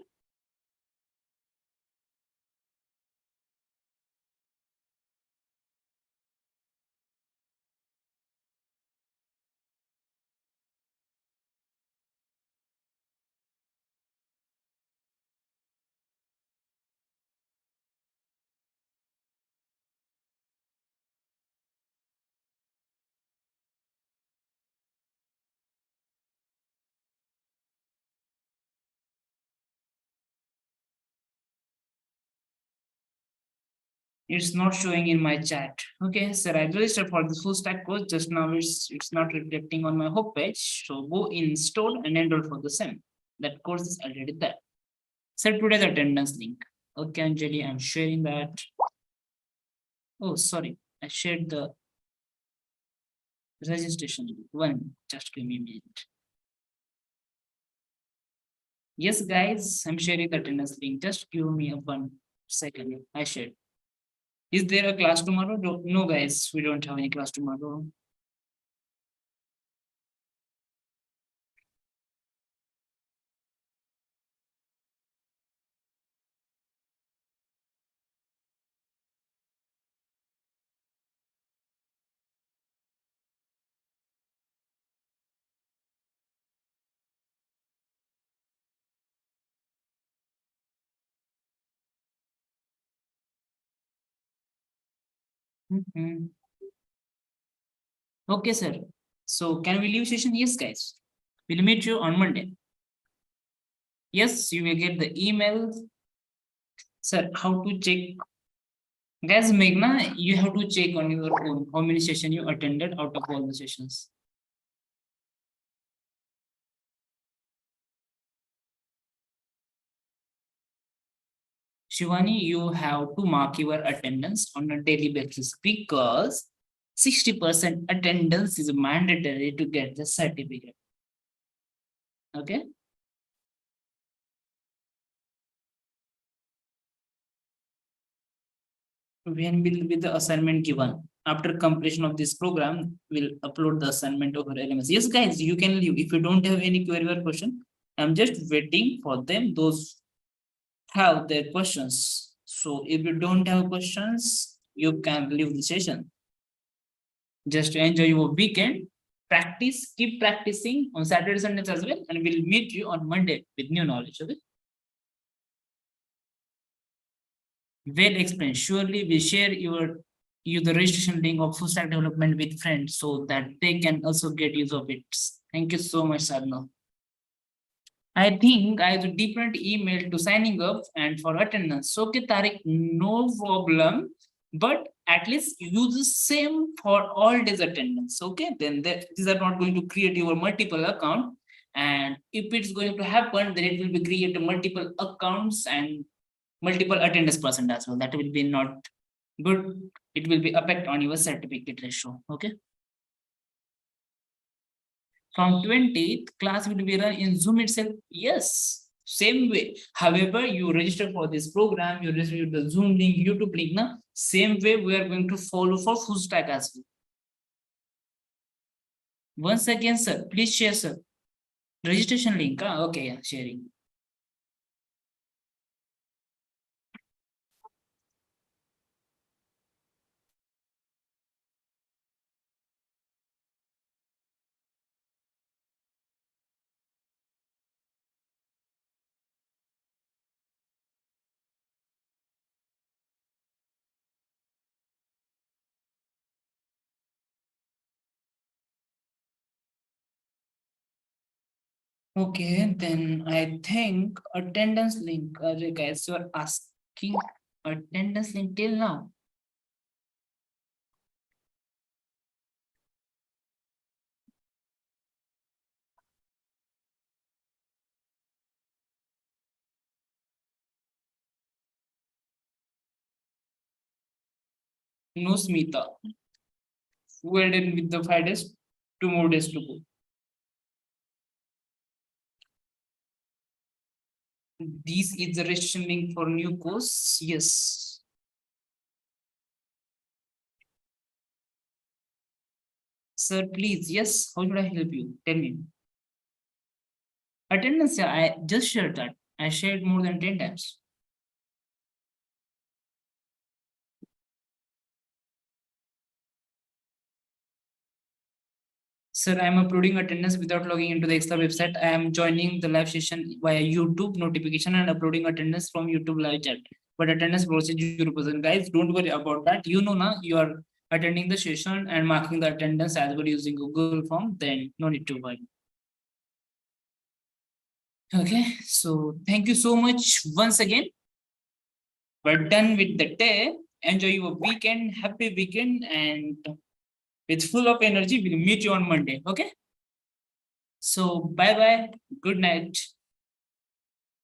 It's not showing in my chat. Okay, sir, I registered for the full stack course. Just now it's not reflecting on my home page. So go install and enroll for the same. That course is already there. Sir, today's attendance link. Okay, Anjali, I'm sharing that. Oh, sorry, I shared the registration link. One, just give me a minute. Yes, guys, I'm sharing the attendance link. Just give me a 1 second. I shared. Is there a class tomorrow? No, guys, we don't have any class tomorrow. Mhm. Okay, sir. So can we leave session? Yes, guys. We'll meet you on Monday. Yes, you will get the email. Sir, how to check? Guys, Meghna, you have to check on your own how many sessions you attended out of all the sessions. Shivani, you have to mark your attendance on a daily basis because 60% attendance is mandatory to get the certificate. Okay. When will be the assignment given? After completion of this program, we'll upload the assignment over LMS. Yes, guys, you can leave. If you don't have any query or question, I'm just waiting for them. Those have their questions. So if you don't have questions, you can leave the session. Just enjoy your weekend. Practice, keep practicing on Saturday, Sundays as well, and we'll meet you on Monday with new knowledge. Okay. Well explained. Surely we share you the registration link of full stack development with friends so that they can also get use of it. Thank you so much, Sadhna. I think I have a different email to signing up and for attendance. Okay, Tariq, no problem. But at least use the same for all days attendance. Okay, then these are not going to create your multiple account. And if it's going to happen, then it will be create multiple accounts and multiple attendance percent as well. That will be not good. It will be affect on your certificate ratio. Okay. From 20th, class will be run in Zoom itself. Yes, same way. However, you register for this program, you receive the Zoom link, YouTube link. Na? Same way we are going to follow for full stack as well. Once again, sir, please share, sir. Registration link. Okay, yeah, sharing. Okay, then I think attendance link. Guys, you are asking attendance link till now. No Smita. Well done with the 5 days. 2 more days to go. This is the registration link for new course. Yes. Sir, please. Yes. How should I help you? Tell me. Attendance, yeah, I just shared that. I shared more than 10 times. Sir, I am uploading attendance without logging into the Excel website. I am joining the live session via YouTube notification and uploading attendance from YouTube live chat. But attendance process 0%. Guys, don't worry about that. You know now you are attending the session and marking the attendance as well using Google Form, then no need to worry. Okay, so thank you so much once again. We're done with the day. Enjoy your weekend, happy weekend, and with full of energy, we'll meet you on Monday. Okay. So bye bye. Good night.